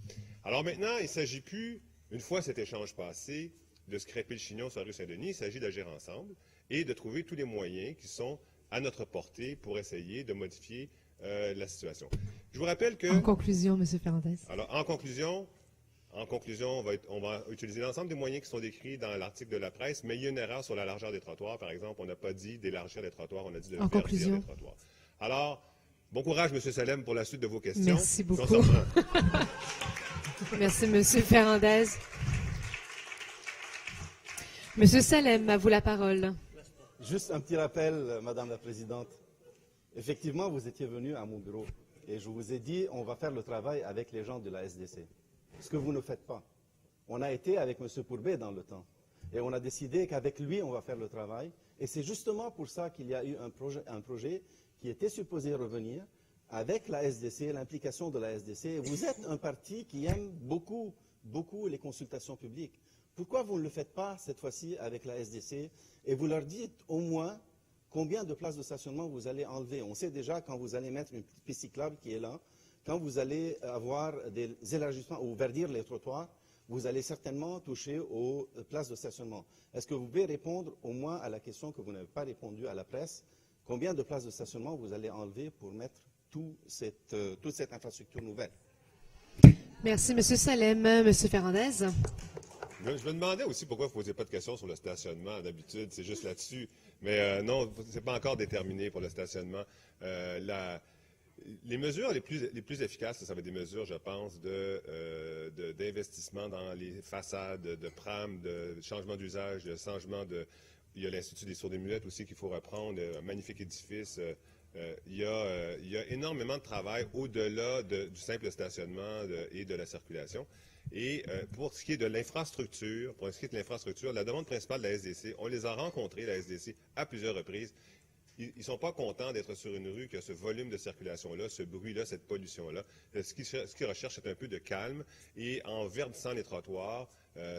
Alors maintenant, il ne s'agit plus, une fois cet échange passé, de se crêper le chignon sur la rue Saint-Denis, il s'agit d'agir ensemble et de trouver tous les moyens qui sont à notre portée pour essayer de modifier la situation. Je vous rappelle que... En conclusion, M. Ferrandez. Alors, en conclusion, on va utiliser l'ensemble des moyens qui sont décrits dans l'article de la presse, mais il y a une erreur sur la largeur des trottoirs. Par exemple, on n'a pas dit d'élargir les trottoirs, on a dit de verdir les trottoirs. Alors, bon courage, M. Salem, pour la suite de vos questions. Merci beaucoup. Merci, M. Ferrandez. M. Salem, à vous la parole. Juste un petit rappel, Madame la Présidente. Effectivement, vous étiez venu à mon bureau et je vous ai dit, on va faire le travail avec les gens de la SDC. Ce que vous ne faites pas. On a été avec M. Pourbet dans le temps et on a décidé qu'avec lui, on va faire le travail. Et c'est justement pour ça qu'il y a eu un projet qui était supposé revenir avec la SDC, l'implication de la SDC. Vous êtes un parti qui aime beaucoup les consultations publiques. Pourquoi vous ne le faites pas cette fois-ci avec la SDC et vous leur dites au moins combien de places de stationnement vous allez enlever? On sait déjà quand vous allez mettre une petite piste cyclable qui est là, quand vous allez avoir des élargissements ou verdir les trottoirs, vous allez certainement toucher aux places de stationnement. Est-ce que vous pouvez répondre au moins à la question que vous n'avez pas répondu à la presse? Combien de places de stationnement vous allez enlever pour mettre toute cette infrastructure nouvelle? Merci, M. Salem. M. Ferrandez. Je me demandais aussi pourquoi vous ne posiez pas de questions sur le stationnement. D'habitude, c'est juste là-dessus. Mais non, ce n'est pas encore déterminé pour le stationnement. Les mesures les plus efficaces, ça va être des mesures, je pense, d'investissement dans les façades, de prames, de changement d'usage, de changement de... Il y a l'Institut des sourds-et-muettes aussi qu'il faut reprendre, un magnifique édifice. Il y a énormément de travail au-delà du simple stationnement et de la circulation. Et pour ce qui est de l'infrastructure, la demande principale de la SDC, on les a rencontrés, la SDC, à plusieurs reprises. Ils ne sont pas contents d'être sur une rue qui a ce volume de circulation-là, ce bruit-là, cette pollution-là. Ce qu'ils recherchent, c'est un peu de calme. Et en verdissant les trottoirs,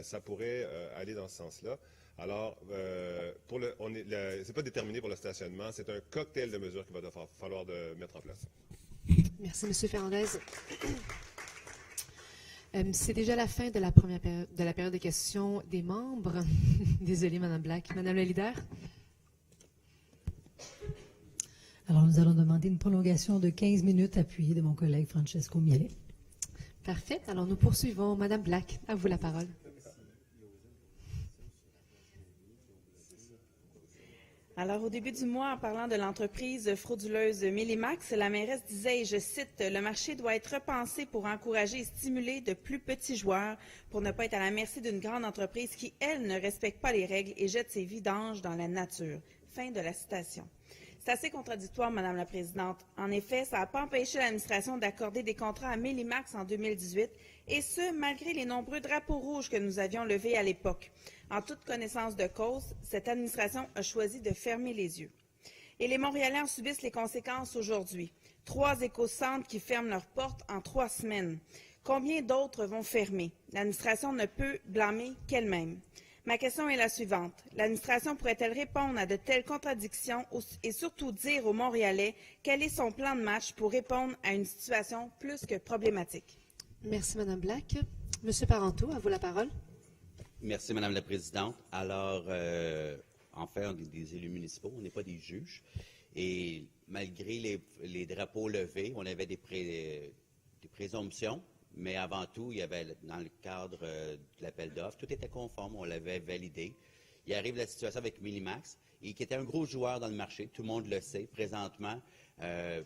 ça pourrait aller dans ce sens-là. Alors, c'est pas déterminé pour le stationnement. C'est un cocktail de mesures qu'il va falloir mettre en place. Merci, M. Ferrandez. C'est déjà la fin de la période de questions des membres. Désolée, Mme Black. Mme la leader. Alors, nous allons demander une prolongation de 15 minutes appuyée de mon collègue Francesco Miele. Parfait. Alors, nous poursuivons. Mme Black, à vous la parole. Alors, au début du mois, en parlant de l'entreprise frauduleuse Millimax, la mairesse disait, et je cite, « Le marché doit être repensé pour encourager et stimuler de plus petits joueurs pour ne pas être à la merci d'une grande entreprise qui, elle, ne respecte pas les règles et jette ses vidanges dans la nature. » Fin de la citation. C'est assez contradictoire, Madame la Présidente. En effet, ça n'a pas empêché l'administration d'accorder des contrats à Millimax en 2018, et ce, malgré les nombreux drapeaux rouges que nous avions levés à l'époque. En toute connaissance de cause, cette administration a choisi de fermer les yeux. Et les Montréalais en subissent les conséquences aujourd'hui. 3 éco-centres qui ferment leurs portes en 3 semaines. Combien d'autres vont fermer? L'administration ne peut blâmer qu'elle-même. Ma question est la suivante. L'administration pourrait-elle répondre à de telles contradictions et surtout dire aux Montréalais quel est son plan de match pour répondre à une situation plus que problématique? Merci, Mme Black. M. Parenteau, à vous la parole. Merci, Madame la Présidente. Alors, en fait, on est des élus municipaux, on n'est pas des juges. Et malgré les drapeaux levés, on avait des présomptions. Mais avant tout, il y avait, dans le cadre de l'appel d'offres, tout était conforme, on l'avait validé. Il arrive la situation avec Millimax, et qui était un gros joueur dans le marché, tout le monde le sait présentement.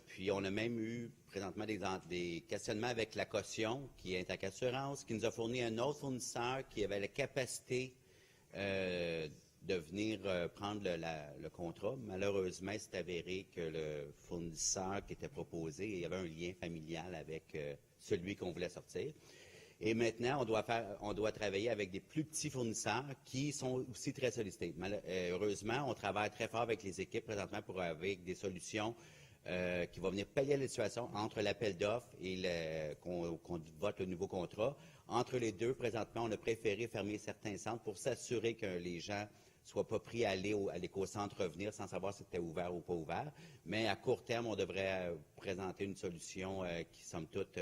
Puis on a même eu présentement des questionnements avec la caution, qui est Intac Assurance, qui nous a fourni un autre fournisseur qui avait la capacité de venir prendre le contrat. Malheureusement, il s'est avéré que le fournisseur qui était proposé, il y avait un lien familial avec celui qu'on voulait sortir. Et maintenant, on doit travailler avec des plus petits fournisseurs qui sont aussi très sollicités. Heureusement, on travaille très fort avec les équipes présentement pour avec des solutions qui vont venir pallier la situation entre l'appel d'offres et qu'on vote le nouveau contrat. Entre les deux, présentement, on a préféré fermer certains centres pour s'assurer que les gens ne soient pas pris à aller à l'éco-centre revenir sans savoir si c'était ouvert ou pas ouvert. Mais à court terme, on devrait présenter une solution qui, somme toute,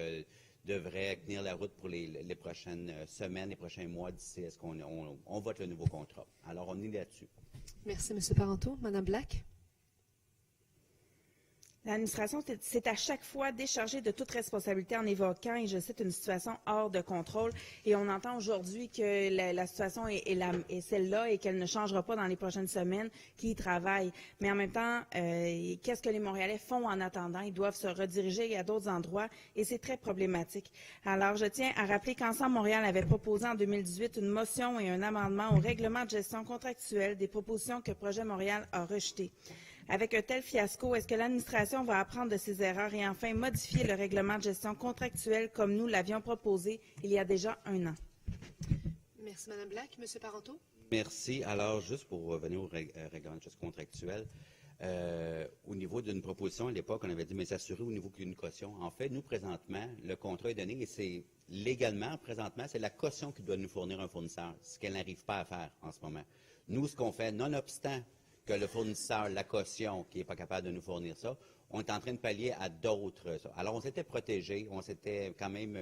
devrait tenir la route pour les prochaines semaines, les prochains mois d'ici à ce qu'on vote le nouveau contrat. Alors, on est là-dessus. Merci, M. Parenteau. Mme Black. L'administration s'est à chaque fois déchargée de toute responsabilité en évoquant, et je cite, une situation hors de contrôle. Et on entend aujourd'hui que la situation est celle-là et qu'elle ne changera pas dans les prochaines semaines, qui y travaillent. Mais en même temps, qu'est-ce que les Montréalais font en attendant? Ils doivent se rediriger à d'autres endroits et c'est très problématique. Alors, je tiens à rappeler qu'Ensemble Montréal avait proposé en 2018 une motion et un amendement au règlement de gestion contractuelle, des propositions que Projet Montréal a rejetées. Avec un tel fiasco, est-ce que l'administration va apprendre de ses erreurs et enfin modifier le règlement de gestion contractuelle comme nous l'avions proposé il y a déjà 1 an? Merci, Mme Black. M. Parenteau. Merci. Alors, juste pour revenir au règlement de gestion contractuelle, Au niveau d'une proposition, à l'époque, on avait dit, mais s'assurer au niveau d'une caution. En fait, nous, présentement, le contrat est donné et c'est légalement, présentement, c'est la caution qui doit nous fournir un fournisseur, ce qu'elle n'arrive pas à faire en ce moment. Nous, ce qu'on fait, nonobstant que le fournisseur, la caution, qui n'est pas capable de nous fournir ça, on est en train de pallier à d'autres. Alors, on s'était protégé, on s'était quand même...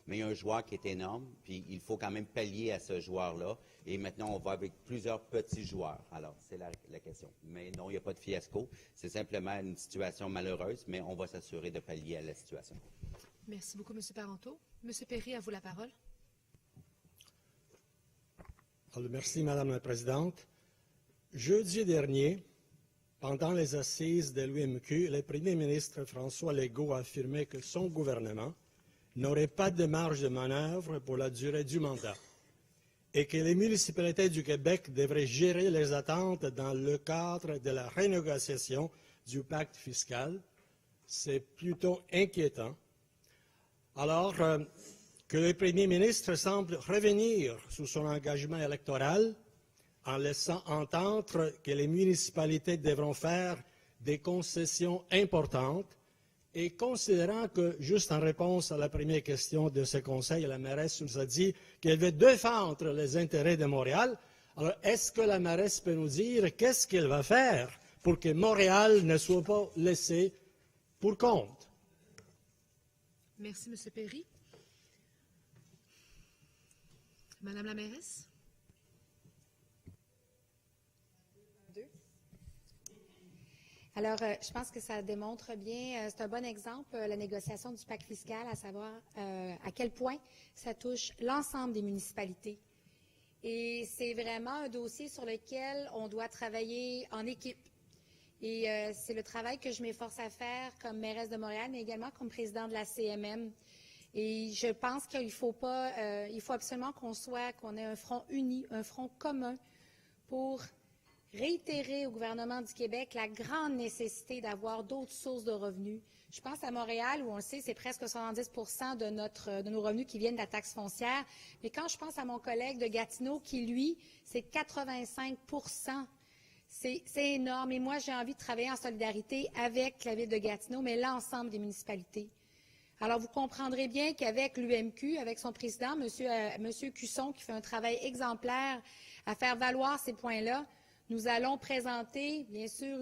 mais il y a un joueur qui est énorme, puis il faut quand même pallier à ce joueur-là. Et maintenant, on va avec plusieurs petits joueurs. Alors, c'est la question. Mais non, il n'y a pas de fiasco. C'est simplement une situation malheureuse, mais on va s'assurer de pallier à la situation. Merci beaucoup, M. Parenteau. M. Perry, à vous la parole. Alors, merci, Madame la Présidente. Jeudi dernier, pendant les assises de l'UMQ, le Premier ministre François Legault a affirmé que son gouvernement n'aurait pas de marge de manœuvre pour la durée du mandat et que les municipalités du Québec devraient gérer les attentes dans le cadre de la renégociation du pacte fiscal. C'est plutôt inquiétant. Alors que le Premier ministre semble revenir sur son engagement électoral en laissant entendre que les municipalités devront faire des concessions importantes et considérant que, juste en réponse à la première question de ce conseil, la mairesse nous a dit qu'elle veut défendre les intérêts de Montréal, alors est-ce que la mairesse peut nous dire qu'est-ce qu'elle va faire pour que Montréal ne soit pas laissé pour compte? Merci, M. Perry. Madame la mairesse? Alors, je pense que ça démontre bien, c'est un bon exemple, la négociation du pacte fiscal, à savoir à quel point ça touche l'ensemble des municipalités. Et c'est vraiment un dossier sur lequel on doit travailler en équipe. Et c'est le travail que je m'efforce à faire comme mairesse de Montréal, mais également comme présidente de la CMM. Et je pense qu'il faut pas, il faut absolument qu'on ait un front uni, un front commun pour réitérer au gouvernement du Québec la grande nécessité d'avoir d'autres sources de revenus. Je pense à Montréal, où on le sait, c'est presque 70 de nos revenus qui viennent de la taxe foncière. Mais quand je pense à mon collègue de Gatineau, qui, lui, c'est 85 c'est énorme. Et moi, j'ai envie de travailler en solidarité avec la ville de Gatineau, mais l'ensemble des municipalités. Alors, vous comprendrez bien qu'avec l'UMQ, avec son président, M. Cusson, qui fait un travail exemplaire à faire valoir ces points-là, nous allons présenter, bien sûr,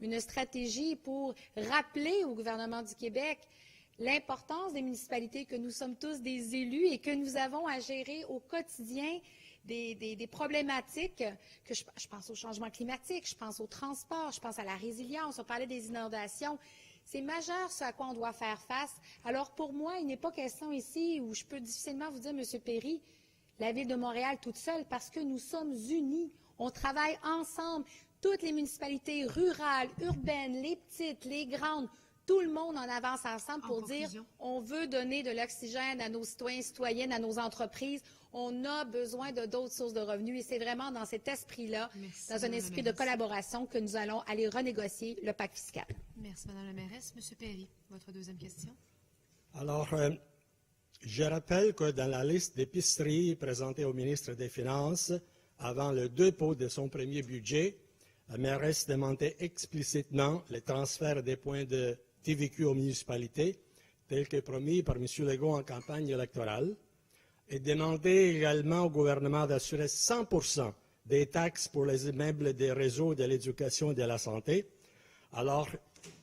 une stratégie pour rappeler au gouvernement du Québec l'importance des municipalités, que nous sommes tous des élus et que nous avons à gérer au quotidien des problématiques, que je pense au changement climatique, je pense au transport, je pense à la résilience, on parlait des inondations. C'est majeur ce à quoi on doit faire face. Alors pour moi, il n'est pas question ici où je peux difficilement vous dire, M. Perry, la Ville de Montréal toute seule, parce que nous sommes unis. On travaille ensemble, toutes les municipalités rurales, urbaines, les petites, les grandes, tout le monde en avance ensemble pour dire on veut donner de l'oxygène à nos citoyens, citoyennes, à nos entreprises. On a besoin de d'autres sources de revenus et c'est vraiment dans cet esprit-là, dans un esprit de collaboration, que nous allons aller renégocier le pacte fiscal. Merci, Mme la mairesse. M. Perry, votre deuxième question. Alors, je rappelle que dans la liste d'épiceries présentée au ministre des Finances, avant le dépôt de son premier budget, la mairesse demandait explicitement le transfert des points de TVQ aux municipalités, tel que promis par M. Legault en campagne électorale, et demandait également au gouvernement d'assurer 100% des taxes pour les immeubles des réseaux de l'éducation et de la santé. Alors,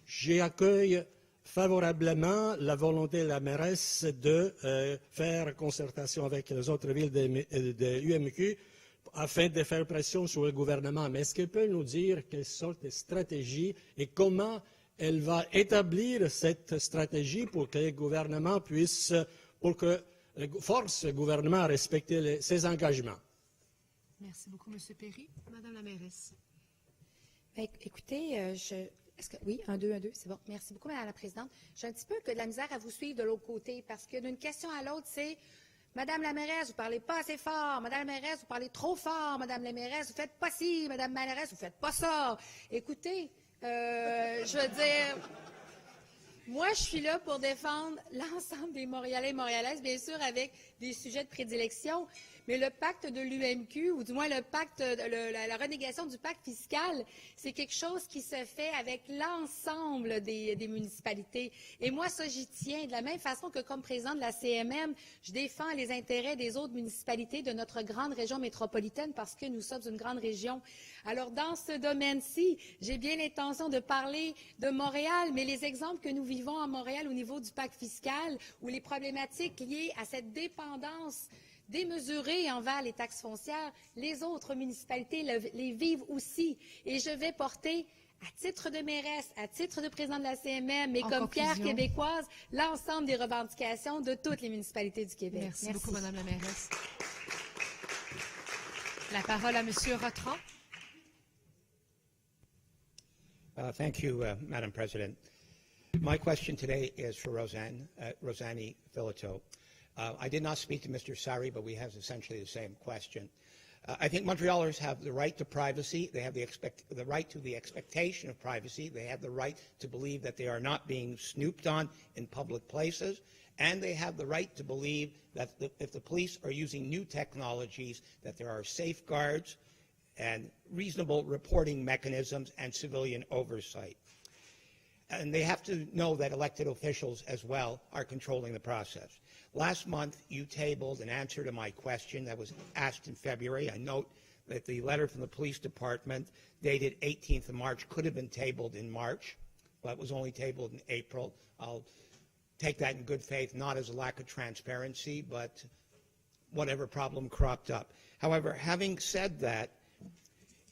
j'accueille favorablement la volonté de la mairesse de faire concertation avec les autres villes de UMQ afin de faire pression sur le gouvernement. Mais est-ce qu'elle peut nous dire quelle sorte de stratégie et comment elle va établir cette stratégie pour que le gouvernement puisse, pour que force le gouvernement à respecter ses engagements? Merci beaucoup, M. Perry. Madame la mairesse. Bien, écoutez, oui, 1, 2, 1, 2, c'est bon. Merci beaucoup, Madame la présidente. J'ai un petit peu de la misère à vous suivre de l'autre côté parce que d'une question à l'autre, c'est Madame la mairesse, vous parlez pas assez fort. Madame la mairesse, vous parlez trop fort. Madame la mairesse, vous faites pas ci. Madame la mairesse, vous faites pas ça. Écoutez, je veux dire, moi, je suis là pour défendre l'ensemble des Montréalais et Montréalaises, bien sûr, avec des sujets de prédilection. mais le pacte de l'UMQ, ou du moins la renégation du pacte fiscal, c'est quelque chose qui se fait avec l'ensemble des municipalités. Et moi, ça, j'y tiens. De la même façon que comme président de la CMM, je défends les intérêts des autres municipalités de notre grande région métropolitaine parce que nous sommes une grande région. Alors, dans ce domaine-ci, j'ai bien l'intention de parler de Montréal, mais les exemples que nous vivons à Montréal au niveau du pacte fiscal ou les problématiques liées à cette dépendance démesurée envers les taxes foncières, les autres municipalités les vivent aussi. Et je vais porter, à titre de mairesse, à titre de président de la CMM, mais comme Pierre québécoise, l'ensemble des revendications de toutes les municipalités du Québec. Merci beaucoup, Madame la mairesse. La parole à Monsieur Rotran. Thank you, Madam President. My question today is for Rosanne Filato. I did not speak to Mr. Sari, but we have essentially the same question. I think Montrealers have the right to privacy. They have the right to the expectation of privacy. They have the right to believe that they are not being snooped on in public places. And they have the right to believe that if the police are using new technologies, that there are safeguards and reasonable reporting mechanisms and civilian oversight. And they have to know that elected officials as well are controlling the process. Last month, you tabled an answer to my question that was asked in February. I note that the letter from the police department dated 18th of March could have been tabled in March, but was only tabled in April. I'll take that in good faith, not as a lack of transparency, but whatever problem cropped up. However, having said that,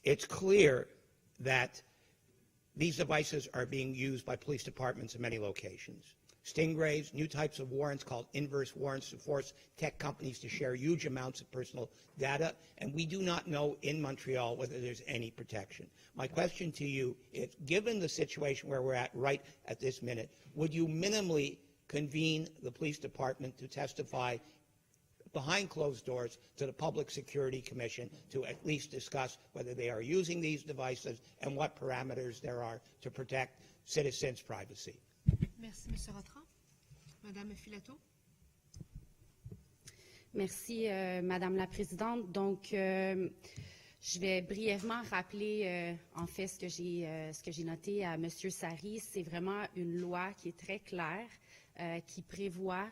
it's clear that these devices are being used by police departments in many locations. Stingrays, new types of warrants called inverse warrants to force tech companies to share huge amounts of personal data, and we do not know in Montreal whether there's any protection. My question to you is, given the situation where we're at right at this minute, would you minimally convene the police department to testify behind closed doors to the Public Security Commission to at least discuss whether they are using these devices and what parameters there are to protect citizens' privacy? Merci, M. Rotran. Madame Filato. Merci, Madame la Présidente. Donc, je vais brièvement rappeler, en fait, ce que j'ai noté à M. Sari. C'est vraiment une loi qui est très claire, qui prévoit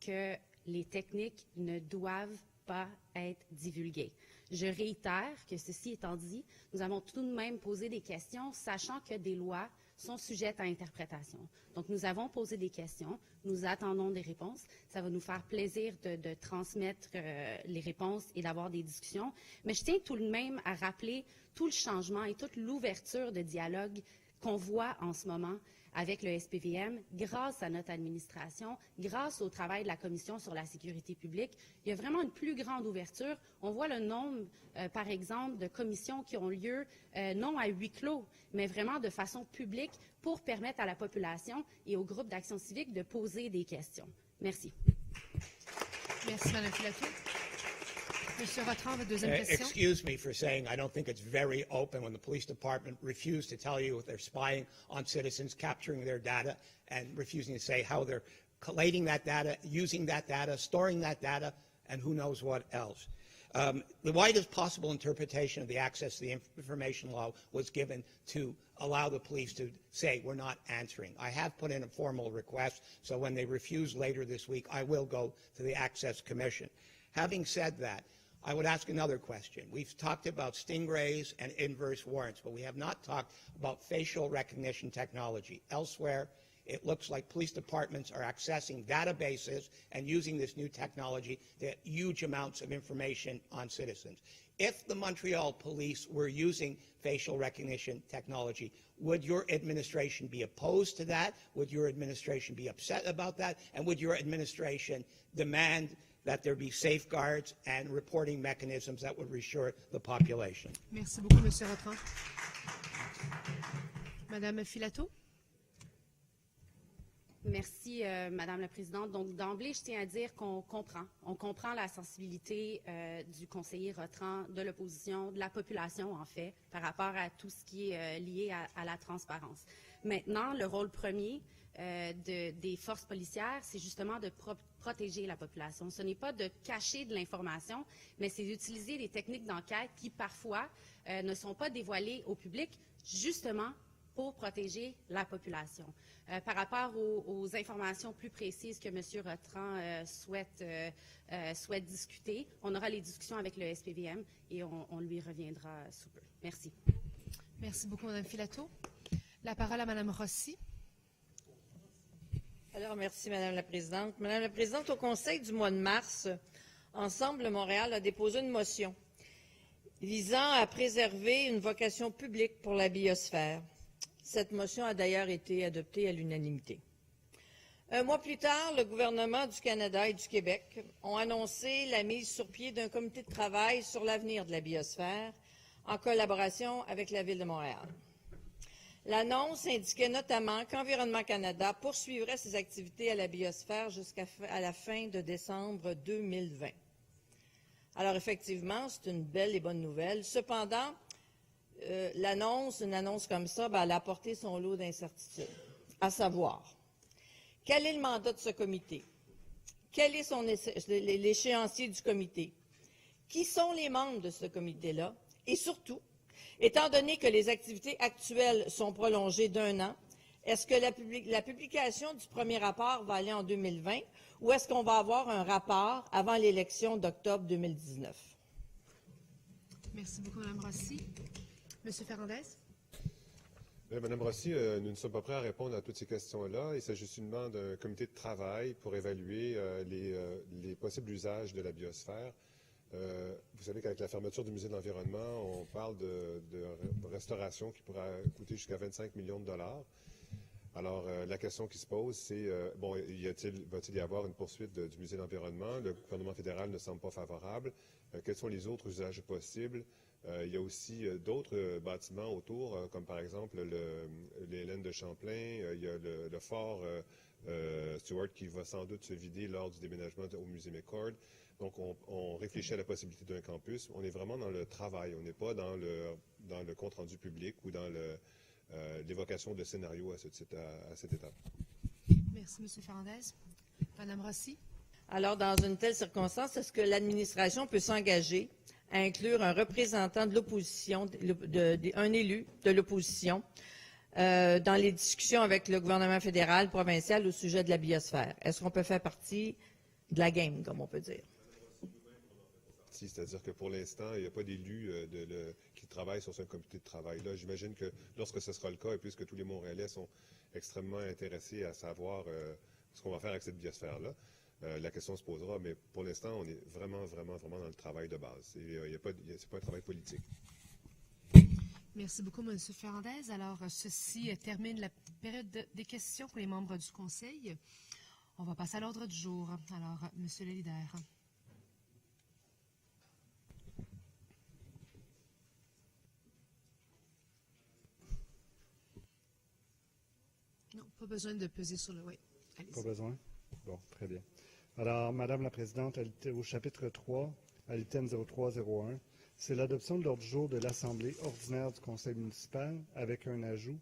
que les techniques ne doivent pas être divulguées. Je réitère que ceci étant dit, nous avons tout de même posé des questions, sachant que des lois sont sujettes à interprétation. Donc, nous avons posé des questions, nous attendons des réponses. Ça va nous faire plaisir de transmettre les réponses et d'avoir des discussions. Mais je tiens tout de même à rappeler tout le changement et toute l'ouverture de dialogue qu'on voit en ce moment avec le SPVM, grâce à notre administration, grâce au travail de la Commission sur la sécurité publique. Il y a vraiment une plus grande ouverture. On voit le nombre, par exemple, de commissions qui ont lieu, non à huis clos, mais vraiment de façon publique pour permettre à la population et aux groupes d'action civique de poser des questions. Merci. Merci, Mme Filato. Monsieur Rotran, votre deuxième question. Excuse me for saying I don't think it's very open when the police department refused to tell you if they're spying on citizens, capturing their data, and refusing to say how they're collating that data, using that data, storing that data, and who knows what else. The widest possible interpretation of the access to the information law was given to allow the police to say we're not answering. I have put in a formal request, so when they refuse later this week, I will go to the Access Commission. Having said that, I would ask another question. We've talked about stingrays and inverse warrants, but we have not talked about facial recognition technology. Elsewhere, it looks like police departments are accessing databases and using this new technology to get huge amounts of information on citizens. If the Montreal police were using facial recognition technology, would your administration be opposed to that? Would your administration be upset about that? And would your administration demand that there be safeguards and reporting mechanisms that would reassure the population? Merci beaucoup, Monsieur Rotran. Madame Filato. Merci, Madame la Présidente. Donc, d'emblée, je tiens à dire qu'on comprend. On comprend la sensibilité du conseiller Rotran, de l'opposition, de la population, en fait, par rapport à tout ce qui est lié à la transparence. Maintenant, le rôle premier des forces policières, c'est justement de protéger la population. Ce n'est pas de cacher de l'information, mais c'est d'utiliser des techniques d'enquête qui, parfois, ne sont pas dévoilées au public, justement pour protéger la population. Par rapport aux informations plus précises que M. Rotran souhaite discuter, on aura les discussions avec le SPVM et on lui reviendra sous peu. Merci. Merci beaucoup, Mme Filato. La parole à Mme Rossi. Alors, merci, Madame la Présidente. Madame la Présidente, au Conseil du mois de mars, Ensemble Montréal a déposé une motion visant à préserver une vocation publique pour la biosphère. Cette motion a d'ailleurs été adoptée à l'unanimité. Un mois plus tard, le gouvernement du Canada et du Québec ont annoncé la mise sur pied d'un comité de travail sur l'avenir de la biosphère en collaboration avec la Ville de Montréal. L'annonce indiquait notamment qu'Environnement Canada poursuivrait ses activités à la biosphère jusqu'à la fin de décembre 2020. Alors effectivement, c'est une belle et bonne nouvelle. Cependant, une annonce comme ça, elle a apporté son lot d'incertitudes. À savoir, quel est le mandat de ce comité? Quel est l'échéancier du comité? Qui sont les membres de ce comité-là? Et surtout, étant donné que les activités actuelles sont prolongées d'1 an, est-ce que la publication du premier rapport va aller en 2020 ou est-ce qu'on va avoir un rapport avant l'élection d'octobre 2019? Merci beaucoup, Mme Rossi. Monsieur Ferrandez? Madame Rossi, nous ne sommes pas prêts à répondre à toutes ces questions-là. Il s'agit seulement d'un comité de travail pour évaluer les possibles usages de la biosphère. Vous savez qu'avec la fermeture du musée de l'environnement, on parle de restauration qui pourra coûter jusqu'à 25 millions de dollars. Alors, la question qui se pose, c'est, va-t-il y avoir une poursuite du musée de l'environnement? Le gouvernement fédéral ne semble pas favorable. Quels sont les autres usages possibles? Il y a aussi d'autres bâtiments autour, comme par exemple l'Hélène de Champlain. Il y a le fort Stewart qui va sans doute se vider lors du déménagement au musée McCord. Donc, on réfléchit à la possibilité d'un campus. On est vraiment dans le travail. On n'est pas dans le compte-rendu public ou dans l'évocation de scénarios à cette étape. Merci, M. Ferrandez. Mme Rossi? Alors, dans une telle circonstance, est-ce que l'administration peut s'engager à inclure un représentant de l'opposition, un élu de l'opposition, dans les discussions avec le gouvernement fédéral, provincial au sujet de la biosphère? Est-ce qu'on peut faire partie de la game, comme on peut dire? C'est-à-dire que pour l'instant, il n'y a pas d'élu qui travaille sur ce comité de travail-là. J'imagine que lorsque ce sera le cas, et puisque tous les Montréalais sont extrêmement intéressés à savoir ce qu'on va faire avec cette biosphère-là, la question se posera, mais pour l'instant, on est vraiment, vraiment, vraiment dans le travail de base. Ce n'est pas un travail politique. Merci beaucoup, M. Ferrandez. Alors, ceci termine la période des questions pour les membres du Conseil. On va passer à l'ordre du jour. Alors, M. le leader. Non, pas besoin de peser sur le... Oui, allez-y. Pas besoin? Bon, très bien. Alors, Madame la Présidente, au chapitre 3, à l'item 0301, c'est l'adoption de l'ordre du jour de l'Assemblée ordinaire du Conseil municipal avec un ajout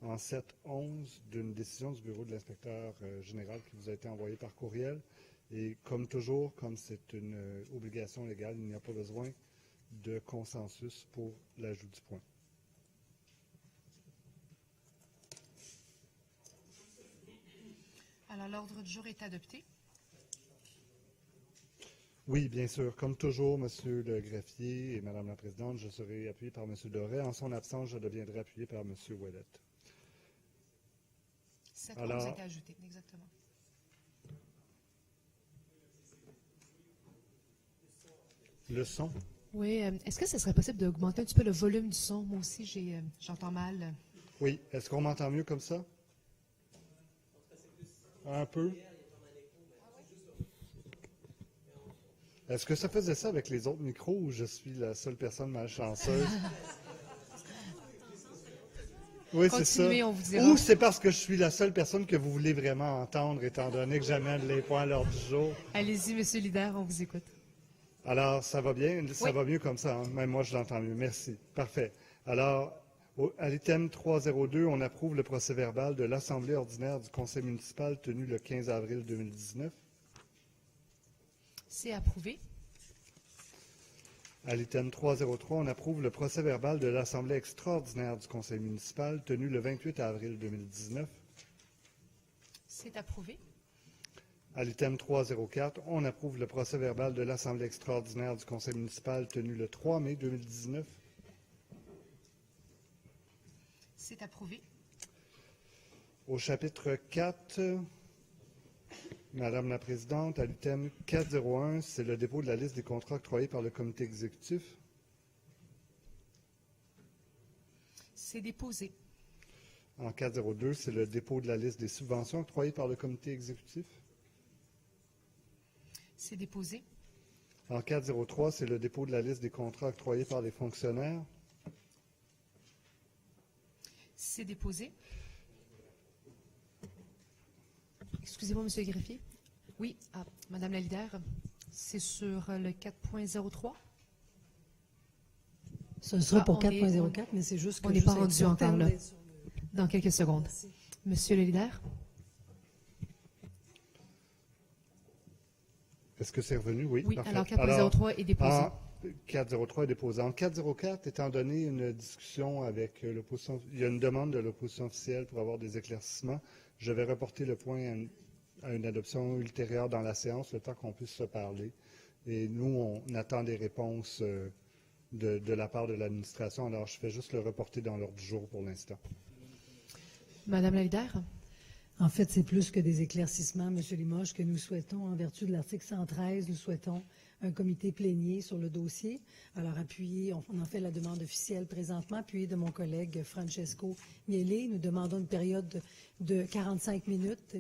en 7-11 d'une décision du bureau de l'inspecteur général qui vous a été envoyée par courriel. Et comme toujours, comme c'est une obligation légale, il n'y a pas besoin de consensus pour l'ajout du point. Alors, l'ordre du jour est adopté. Oui, bien sûr. Comme toujours, Monsieur le greffier et Madame la Présidente, je serai appuyé par Monsieur Doré. En son absence, je deviendrai appuyé par Monsieur Ouellet. Cette clause a été ajoutée, exactement. Le son? Oui. Est-ce que ce serait possible d'augmenter un petit peu le volume du son? Moi aussi, j'entends mal. Oui. Est-ce qu'on m'entend mieux comme ça? Un peu? Est-ce que ça faisait ça avec les autres micros ou je suis la seule personne malchanceuse? Oui, c'est ça. On vous dira. Ou c'est parce que je suis la seule personne que vous voulez vraiment entendre, étant donné que j'amène les points à l'ordre du jour. Allez-y, Monsieur le leader, on vous écoute. Alors, ça va bien? Ça va mieux comme ça, hein? Même moi, je l'entends mieux. Merci. Parfait. Alors, à l'item 302, on approuve le procès-verbal de l'Assemblée ordinaire du Conseil municipal tenu le 15 avril 2019. C'est approuvé. À l'item 303, on approuve le procès-verbal de l'Assemblée extraordinaire du Conseil municipal tenue le 28 avril 2019. C'est approuvé. À l'item 304, on approuve le procès-verbal de l'Assemblée extraordinaire du Conseil municipal tenue le 3 mai 2019. C'est approuvé. Au chapitre 4, Madame la Présidente, à l'item 401, c'est le dépôt de la liste des contrats octroyés par le comité exécutif. C'est déposé. En 402, c'est le dépôt de la liste des subventions octroyées par le comité exécutif. C'est déposé. En 403, c'est le dépôt de la liste des contrats octroyés par les fonctionnaires. C'est déposé. Excusez-moi, Monsieur le greffier. Oui, Madame la leader, c'est sur le 4.03. Ce sera pour 4.04, mais c'est juste que on n'est pas rendu encore là. Dans quelques secondes. Monsieur le leader. Est-ce que c'est revenu? Oui. Oui, parfait. alors 4.03 est déposé. 403 est déposé. En 404, étant donné une discussion avec l'opposition, il y a une demande de l'opposition officielle pour avoir des éclaircissements. Je vais reporter le point à une adoption ultérieure dans la séance, le temps qu'on puisse se parler. Et nous, on attend des réponses de la part de l'administration. Alors, je fais juste le reporter dans l'ordre du jour pour l'instant. Madame la leader. En fait, c'est plus que des éclaircissements, M. Limoges, que nous souhaitons, en vertu de l'article 113, nous souhaitons un comité plénier sur le dossier. Alors, appuyé, on en fait la demande officielle présentement, appuyé de mon collègue Francesco Miele. Nous demandons une période de 45 minutes.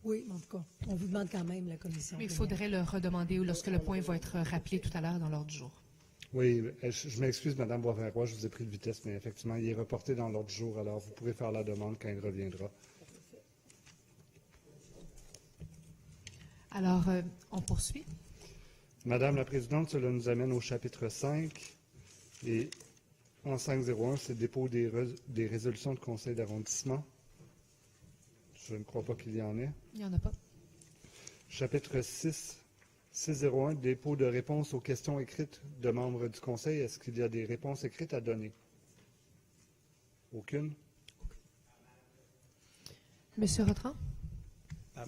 Oui, en tout cas, on vous demande quand même la commission. Mais il faudrait le redemander lorsque le point va être rappelé tout à l'heure dans l'ordre du jour. Oui, je m'excuse, Mme Boisvert-Roy, je vous ai pris de vitesse, mais effectivement, il est reporté dans l'ordre du jour. Alors, vous pourrez faire la demande quand il reviendra. Alors, on poursuit. Madame la Présidente, cela nous amène au chapitre 5. Et en 501, c'est le dépôt des résolutions de conseil d'arrondissement. Je ne crois pas qu'il y en ait. Il n'y en a pas. Chapitre 6, 601, dépôt de réponses aux questions écrites de membres du conseil. Est-ce qu'il y a des réponses écrites à donner? Aucune? Monsieur Rotran?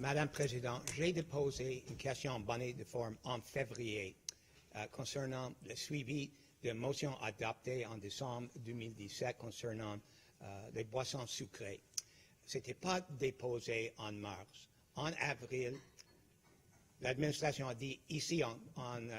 Madame la Présidente, j'ai déposé une question en bonne et due forme en février concernant le suivi de motions adoptées en décembre 2017 concernant les boissons sucrées. Ce n'était pas déposé en mars. En avril, l'administration a dit ici en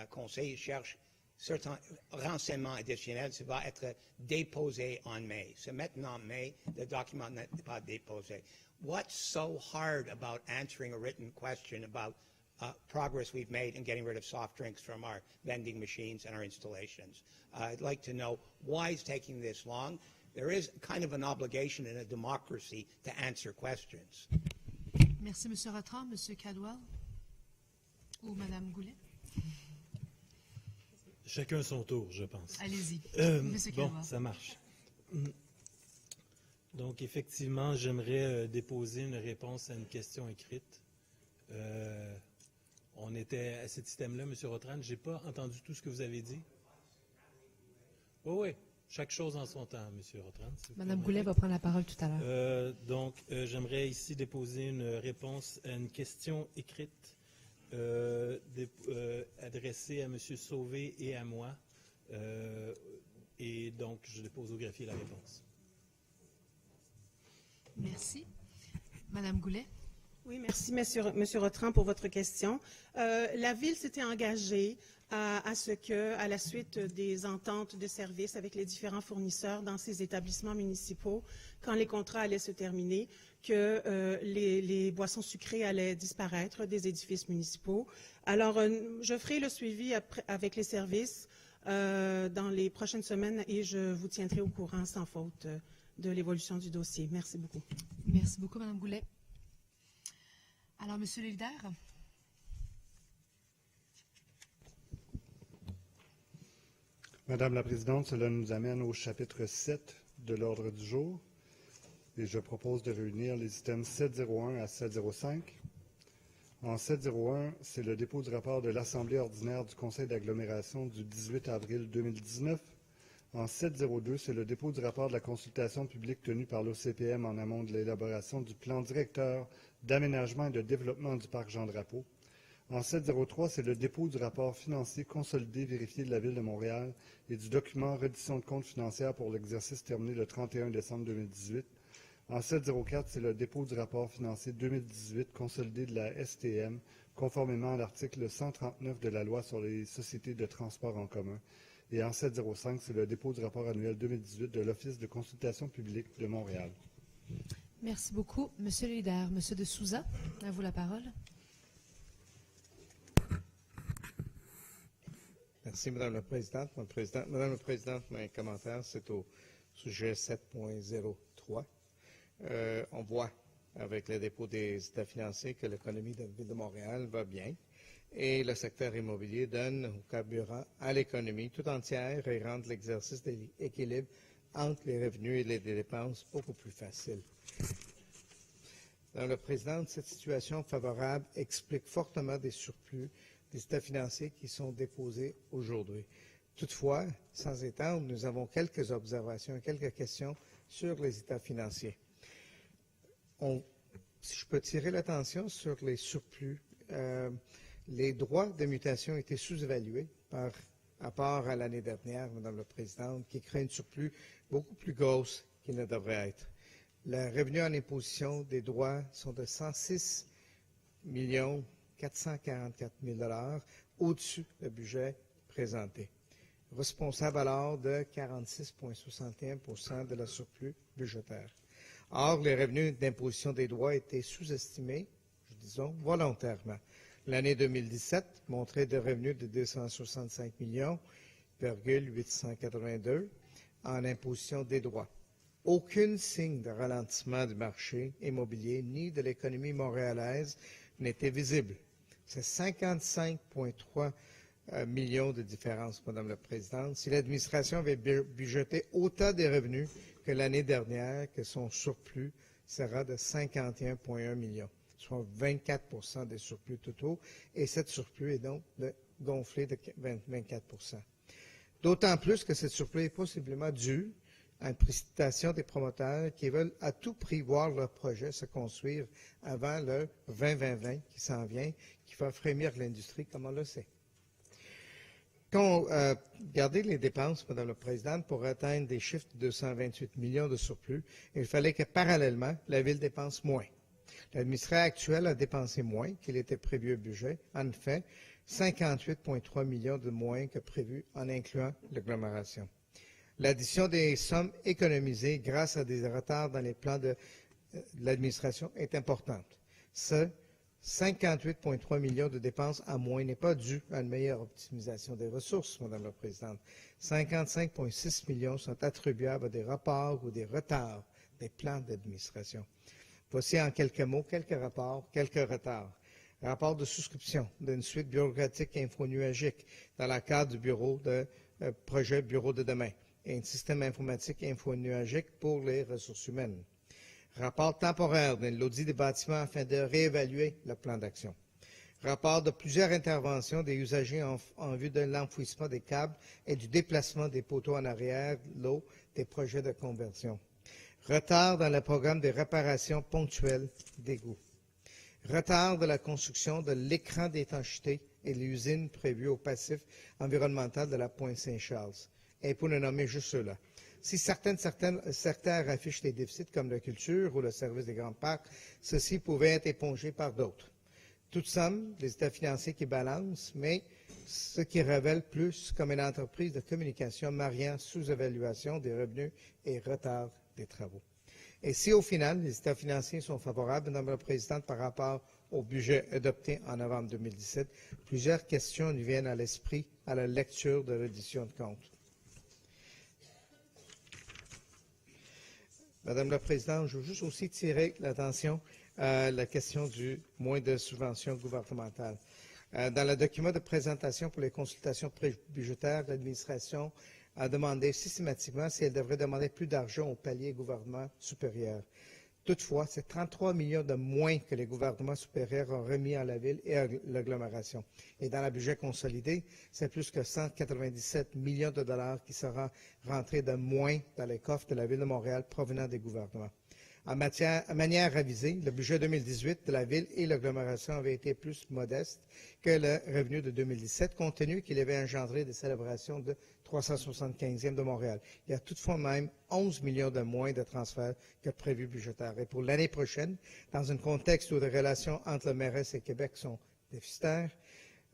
conseil, cherche certains renseignements additionnels. Ça va être déposé en mai. C'est maintenant mai, le document n'est pas déposé. What's so hard about answering a written question about progress we've made in getting rid of soft drinks from our vending machines and our installations? I'd like to know why it's taking this long. There is kind of an obligation in a democracy to answer questions. Merci, Monsieur Rotran. Monsieur Cadwell ou Madame Goulet? Chacun son tour, je pense. Allez-y. Bon, ça marche. Donc, effectivement, j'aimerais déposer une réponse à une question écrite. On était à cet item-là, M. Rotran. Je n'ai pas entendu tout ce que vous avez dit. Oui. Chaque chose en son temps, M. Rotran. Mme Goulet va prendre la parole tout à l'heure. Donc, j'aimerais ici déposer une réponse à une question écrite adressée à M. Sauvé et à moi. Et donc, je dépose au greffier la réponse. Merci. Madame Goulet. Oui, merci, Monsieur Rotran, pour votre question. La Ville s'était engagée à ce que, à la suite des ententes de services avec les différents fournisseurs dans ces établissements municipaux, quand les contrats allaient se terminer, que les boissons sucrées allaient disparaître des édifices municipaux. Alors, je ferai le suivi avec les services dans les prochaines semaines et je vous tiendrai au courant sans faute de l'évolution du dossier. Merci beaucoup. Merci beaucoup, Mme Goulet. Alors, Monsieur le leader. Madame la Présidente, cela nous amène au chapitre 7 de l'ordre du jour. Et je propose de réunir les items 701 à 705. En 701, c'est le dépôt du rapport de l'Assemblée ordinaire du Conseil d'agglomération du 18 avril 2019. En 702, c'est le dépôt du rapport de la consultation publique tenue par l'OCPM en amont de l'élaboration du plan directeur d'aménagement et de développement du parc Jean-Drapeau. En 703, c'est le dépôt du rapport financier consolidé vérifié de la Ville de Montréal et du document reddition de comptes financières pour l'exercice terminé le 31 décembre 2018. En 704, c'est le dépôt du rapport financier 2018 consolidé de la STM, conformément à l'article 139 de la Loi sur les sociétés de transport en commun. Et en 705, c'est le dépôt du rapport annuel 2018 de l'Office de consultation publique de Montréal. Merci beaucoup. Monsieur le leader, Monsieur de Souza, à vous la parole. Merci, Madame la Présidente. Madame la Présidente, mon commentaire, c'est au sujet 7.03. On voit, avec le dépôt des états financiers, que l'économie de la Ville de Montréal va bien et le secteur immobilier donne au carburant à l'économie tout entière et rend l'exercice de l'équilibre entre les revenus et les dépenses beaucoup plus facile. Madame la Présidente, cette situation favorable explique fortement des surplus des états financiers qui sont déposés aujourd'hui. Toutefois, sans étendre, nous avons quelques observations, quelques questions sur les états financiers. Si je peux tirer l'attention sur les surplus, les droits de mutation ont été sous-évalués par rapport à l'année dernière, Madame la Présidente, qui crée un surplus beaucoup plus gros qu'il ne devrait être. Le revenu en imposition des droits sont de 106 444 000 $ au-dessus du budget présenté, responsable alors de 46,61 % de la surplus budgétaire. Or, les revenus d'imposition des droits étaient sous-estimés, disons, volontairement. L'année 2017 montrait des revenus de 265 882 en imposition des droits. Aucun signe de ralentissement du marché immobilier ni de l'économie montréalaise n'était visible. C'est 55,3 millions de différence, Madame la Présidente. Si l'administration avait budgété autant de revenus que l'année dernière, que son surplus sera de 51,1 millions, soit 24 des surplus totaux, et cette surplus est donc gonflé de 24 %. D'autant plus que cette surplus est possiblement due à une précipitation des promoteurs qui veulent à tout prix voir leur projet se construire avant le 20-20-20 qui s'en vient, qui va frémir l'industrie, comme on le sait. Quand regardez les dépenses, Madame la Présidente, pour atteindre des chiffres de 228 millions de surplus, il fallait que parallèlement, la Ville dépense moins. L'administration actuelle a dépensé moins qu'il était prévu au budget. En effet, 58,3 millions de moins que prévu en incluant l'agglomération. L'addition des sommes économisées grâce à des retards dans les plans de l'administration est importante. Ce 58,3 millions de dépenses en moins n'est pas dû à une meilleure optimisation des ressources, Madame la Présidente. 55,6 millions sont attribuables à des reports ou des retards des plans d'administration. Voici en quelques mots quelques rapports, quelques retards. Rapport de souscription d'une suite bureaucratique infonuagique dans le cadre du bureau de projet Bureau de demain et un système informatique infonuagique pour les ressources humaines. Rapport temporaire d'un l'audit des bâtiments afin de réévaluer le plan d'action. Rapport de plusieurs interventions des usagers en vue de l'enfouissement des câbles et du déplacement des poteaux en arrière de l'eau des projets de conversion. Retard dans le programme de réparation ponctuelle d'égouts. Retard de la construction de l'écran d'étanchéité et l'usine prévue au passif environnemental de la Pointe-Saint-Charles. Et pour ne nommer juste ceux-là. Si certains affichent des déficits comme la culture ou le service des grands parcs, ceux-ci pouvaient être épongés par d'autres. Toute somme, des états financiers qui balancent, mais ce qui révèle plus comme une entreprise de communication mariant sous-évaluation des revenus et retard des travaux. Et si au final, les états financiers sont favorables, Madame la Présidente, par rapport au budget adopté en novembre 2017, plusieurs questions nous viennent à l'esprit à la lecture de l'édition de comptes. Madame la Présidente, je veux juste aussi tirer l'attention à la question du moins de subventions gouvernementales. Dans le document de présentation pour les consultations budgétaires, l'administration a demandé systématiquement si elle devrait demander plus d'argent au palier gouvernement supérieur. Toutefois, c'est 33 millions de moins que les gouvernements supérieurs ont remis à la ville et à l'agglomération. Et dans le budget consolidé, c'est plus que 197 millions de dollars qui sera rentré de moins dans les coffres de la ville de Montréal provenant des gouvernements. En manière avisée, le budget 2018 de la ville et l'agglomération avait été plus modeste que le revenu de 2017, compte tenu qu'il avait engendré des célébrations de 375e de Montréal. Il y a toutefois même 11 millions de moins de transferts que prévu budgétaire. Et pour l'année prochaine, dans un contexte où les relations entre le mairesse et Québec sont déficitaires,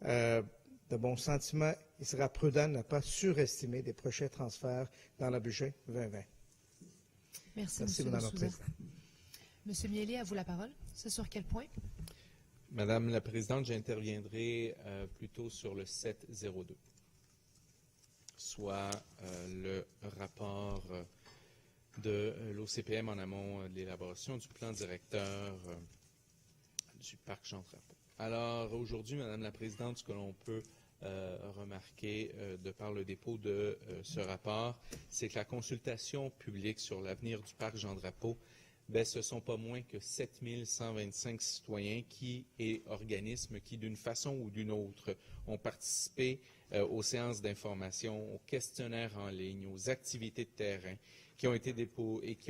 de bons sentiments, il sera prudent de ne pas surestimer des prochains transferts dans le budget 2020. Merci, Merci, M. Mme la Souza. Présidente. M. Miele, à vous la parole. C'est sur quel point? Madame la Présidente, j'interviendrai plutôt sur le 702, soit le rapport de l'OCPM en amont de l'élaboration du plan directeur du parc Jean-Drapeau. Alors aujourd'hui, Madame la Présidente, ce que l'on peut remarquer de par le dépôt de ce rapport, c'est que la consultation publique sur l'avenir du parc Jean-Drapeau, ce ne sont pas moins que 7125 citoyens et organismes qui, d'une façon ou d'une autre, ont participé aux séances d'information, aux questionnaires en ligne, aux activités de terrain, qui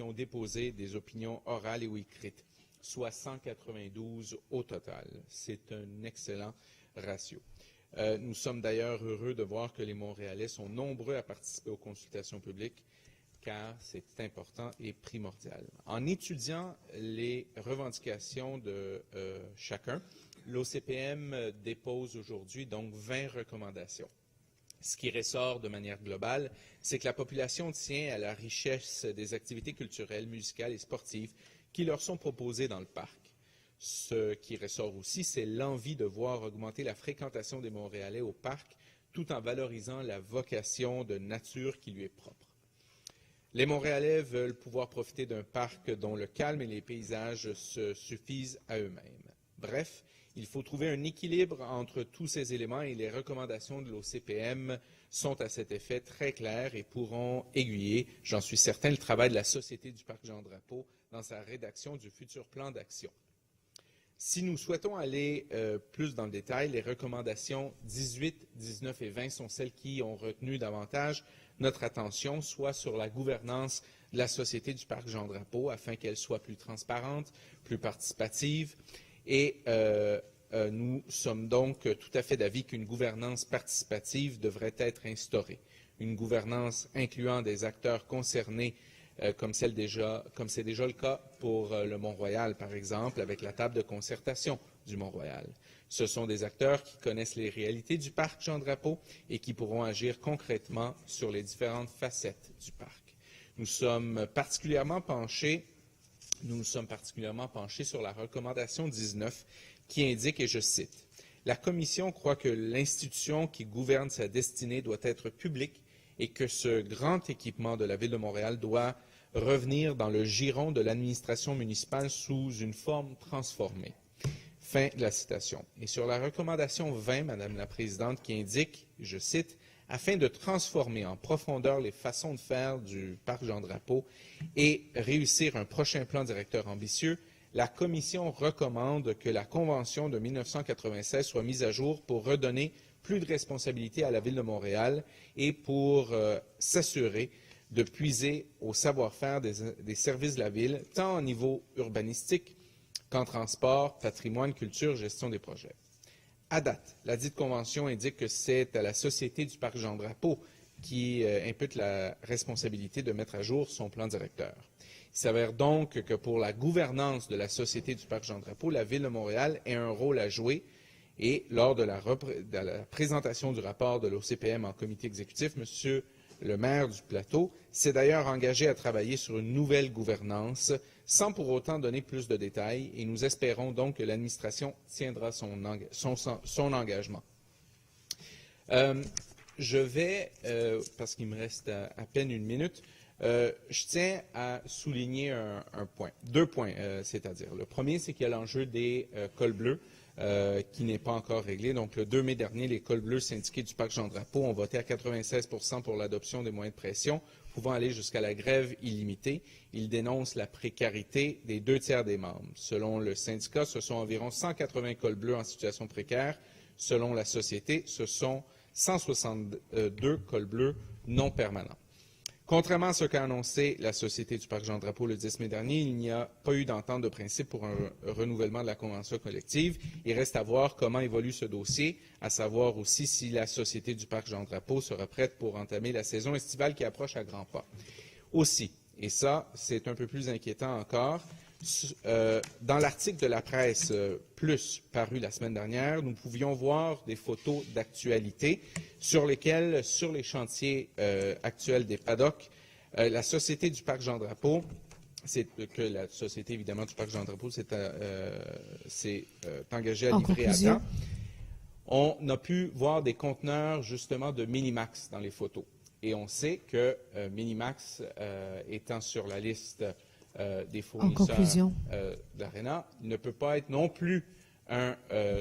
ont déposé des opinions orales et ou écrites, soit 192 au total. C'est un excellent ratio. Nous sommes d'ailleurs heureux de voir que les Montréalais sont nombreux à participer aux consultations publiques, car c'est important et primordial. En étudiant les revendications de chacun, l'OCPM dépose aujourd'hui donc 20 recommandations. Ce qui ressort de manière globale, c'est que la population tient à la richesse des activités culturelles, musicales et sportives qui leur sont proposées dans le parc. Ce qui ressort aussi, c'est l'envie de voir augmenter la fréquentation des Montréalais au parc, tout en valorisant la vocation de nature qui lui est propre. Les Montréalais veulent pouvoir profiter d'un parc dont le calme et les paysages se suffisent à eux-mêmes. Bref, il faut trouver un équilibre entre tous ces éléments et les recommandations de l'OCPM sont à cet effet très claires et pourront aiguiller, j'en suis certain, le travail de la Société du parc Jean-Drapeau dans sa rédaction du futur plan d'action. Si nous souhaitons aller plus dans le détail, les recommandations 18, 19 et 20 sont celles qui ont retenu davantage notre attention, soit sur la gouvernance de la Société du parc Jean-Drapeau, afin qu'elle soit plus transparente, plus participative. Et nous sommes donc tout à fait d'avis qu'une gouvernance participative devrait être instaurée. Une gouvernance incluant des acteurs concernés comme c'est déjà le cas pour le Mont-Royal, par exemple, avec la table de concertation du Mont-Royal. Ce sont des acteurs qui connaissent les réalités du parc Jean-Drapeau et qui pourront agir concrètement sur les différentes facettes du parc. Nous sommes particulièrement penchés sur la recommandation 19 qui indique, et je cite, « La Commission croit que l'institution qui gouverne sa destinée doit être publique et que ce grand équipement de la Ville de Montréal doit revenir dans le giron de l'administration municipale sous une forme transformée. » Fin de la citation. Et sur la recommandation 20, Madame la Présidente, qui indique, je cite, « Afin de transformer en profondeur les façons de faire du parc Jean-Drapeau et réussir un prochain plan directeur ambitieux, la Commission recommande que la Convention de 1996 soit mise à jour pour redonner plus de responsabilité à la Ville de Montréal et pour s'assurer de puiser au savoir-faire des services de la Ville, tant au niveau urbanistique qu'en transport, patrimoine, culture, gestion des projets. À date, la dite convention indique que c'est à la Société du parc Jean-Drapeau qui impute la responsabilité de mettre à jour son plan directeur. Il s'avère donc que pour la gouvernance de la Société du parc Jean-Drapeau, la Ville de Montréal a un rôle à jouer. Et lors de la présentation du rapport de l'OCPM en comité exécutif, M. le maire du Plateau s'est d'ailleurs engagé à travailler sur une nouvelle gouvernance sans pour autant donner plus de détails et nous espérons donc que l'administration tiendra son engagement. Je vais, parce qu'il me reste à peine une minute, je tiens à souligner deux points, c'est-à-dire. Le premier, c'est qu'il y a l'enjeu des cols bleus. qui n'est pas encore réglé. Donc, le 2 mai dernier, les cols bleus syndiqués du Parc Jean-Drapeau ont voté à 96 % pour l'adoption des moyens de pression, pouvant aller jusqu'à la grève illimitée. Ils dénoncent la précarité des 2 tiers des membres. Selon le syndicat, ce sont environ 180 cols bleus en situation précaire. Selon la société, ce sont 162 cols bleus non permanents. Contrairement à ce qu'a annoncé la Société du Parc Jean-Drapeau le 10 mai dernier, il n'y a pas eu d'entente de principe pour un renouvellement de la convention collective. Il reste à voir comment évolue ce dossier, à savoir aussi si la Société du Parc Jean-Drapeau sera prête pour entamer la saison estivale qui approche à grands pas. Aussi, et ça, c'est un peu plus inquiétant encore, dans l'article de la presse Plus paru la semaine dernière, nous pouvions voir des photos d'actualité sur lesquelles, sur les chantiers actuels des paddocks, la Société du Parc Jean-Drapeau, la Société évidemment du Parc Jean-Drapeau s'est engagée à livrer à temps. On a pu voir des conteneurs justement de Minimax dans les photos. Et on sait que Minimax étant sur la liste des fournisseurs d'Arena, ne peut pas être non plus un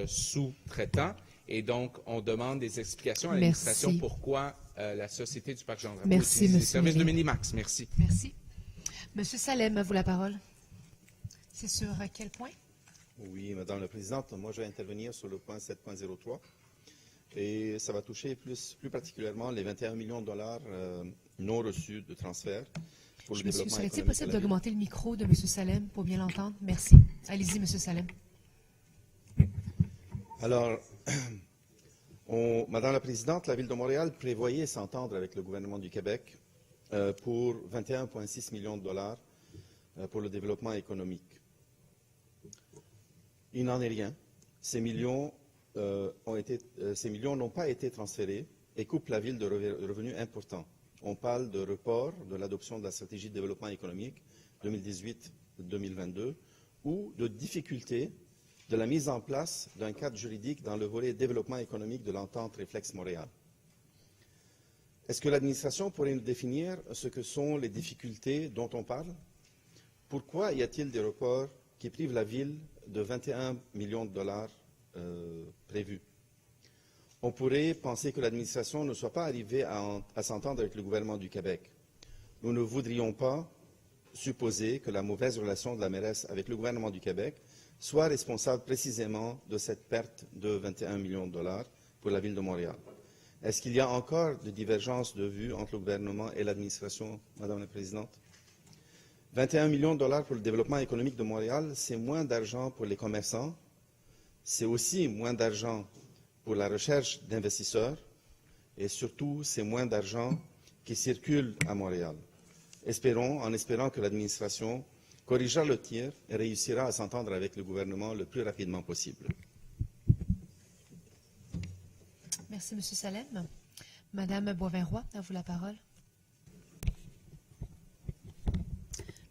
sous-traitant. Et donc, on demande des explications à l'administration pourquoi la Société du Parc Jean-Drapeau utilise les services de Minimax. Merci. Merci. Monsieur Salem, à vous la parole. C'est sur quel point? Oui, Madame la Présidente, moi je vais intervenir sur le point 7.03 et ça va toucher plus particulièrement les 21 millions de dollars non reçus de transfert. Monsieur, serait-il possible d'augmenter le micro de M. Salem pour bien l'entendre? Merci. Allez-y, M. Salem. Alors, Madame la Présidente, la Ville de Montréal prévoyait s'entendre avec le gouvernement du Québec pour 21,6 millions de dollars pour le développement économique. Il n'en est rien. Ces millions n'ont pas été transférés et coupent la Ville de revenus importants. On parle de report de l'adoption de la stratégie de développement économique 2018-2022 ou de difficultés de la mise en place d'un cadre juridique dans le volet développement économique de l'entente Réflexe Montréal. Est-ce que l'administration pourrait nous définir ce que sont les difficultés dont on parle? Pourquoi y a-t-il des reports qui privent la Ville de 21 millions de dollars prévus? On pourrait penser que l'administration ne soit pas arrivée à s'entendre avec le gouvernement du Québec. Nous ne voudrions pas supposer que la mauvaise relation de la mairesse avec le gouvernement du Québec soit responsable précisément de cette perte de 21 millions de dollars pour la Ville de Montréal. Est-ce qu'il y a encore des divergences de vues entre le gouvernement et l'administration, Madame la Présidente? 21 millions de dollars pour le développement économique de Montréal, c'est moins d'argent pour les commerçants, c'est aussi moins d'argent pour la recherche d'investisseurs et surtout, c'est moins d'argent qui circule à Montréal. En espérant que l'administration corrigera le tir et réussira à s'entendre avec le gouvernement le plus rapidement possible. Merci, M. Salem. Madame Boivin-Roy, à vous la parole.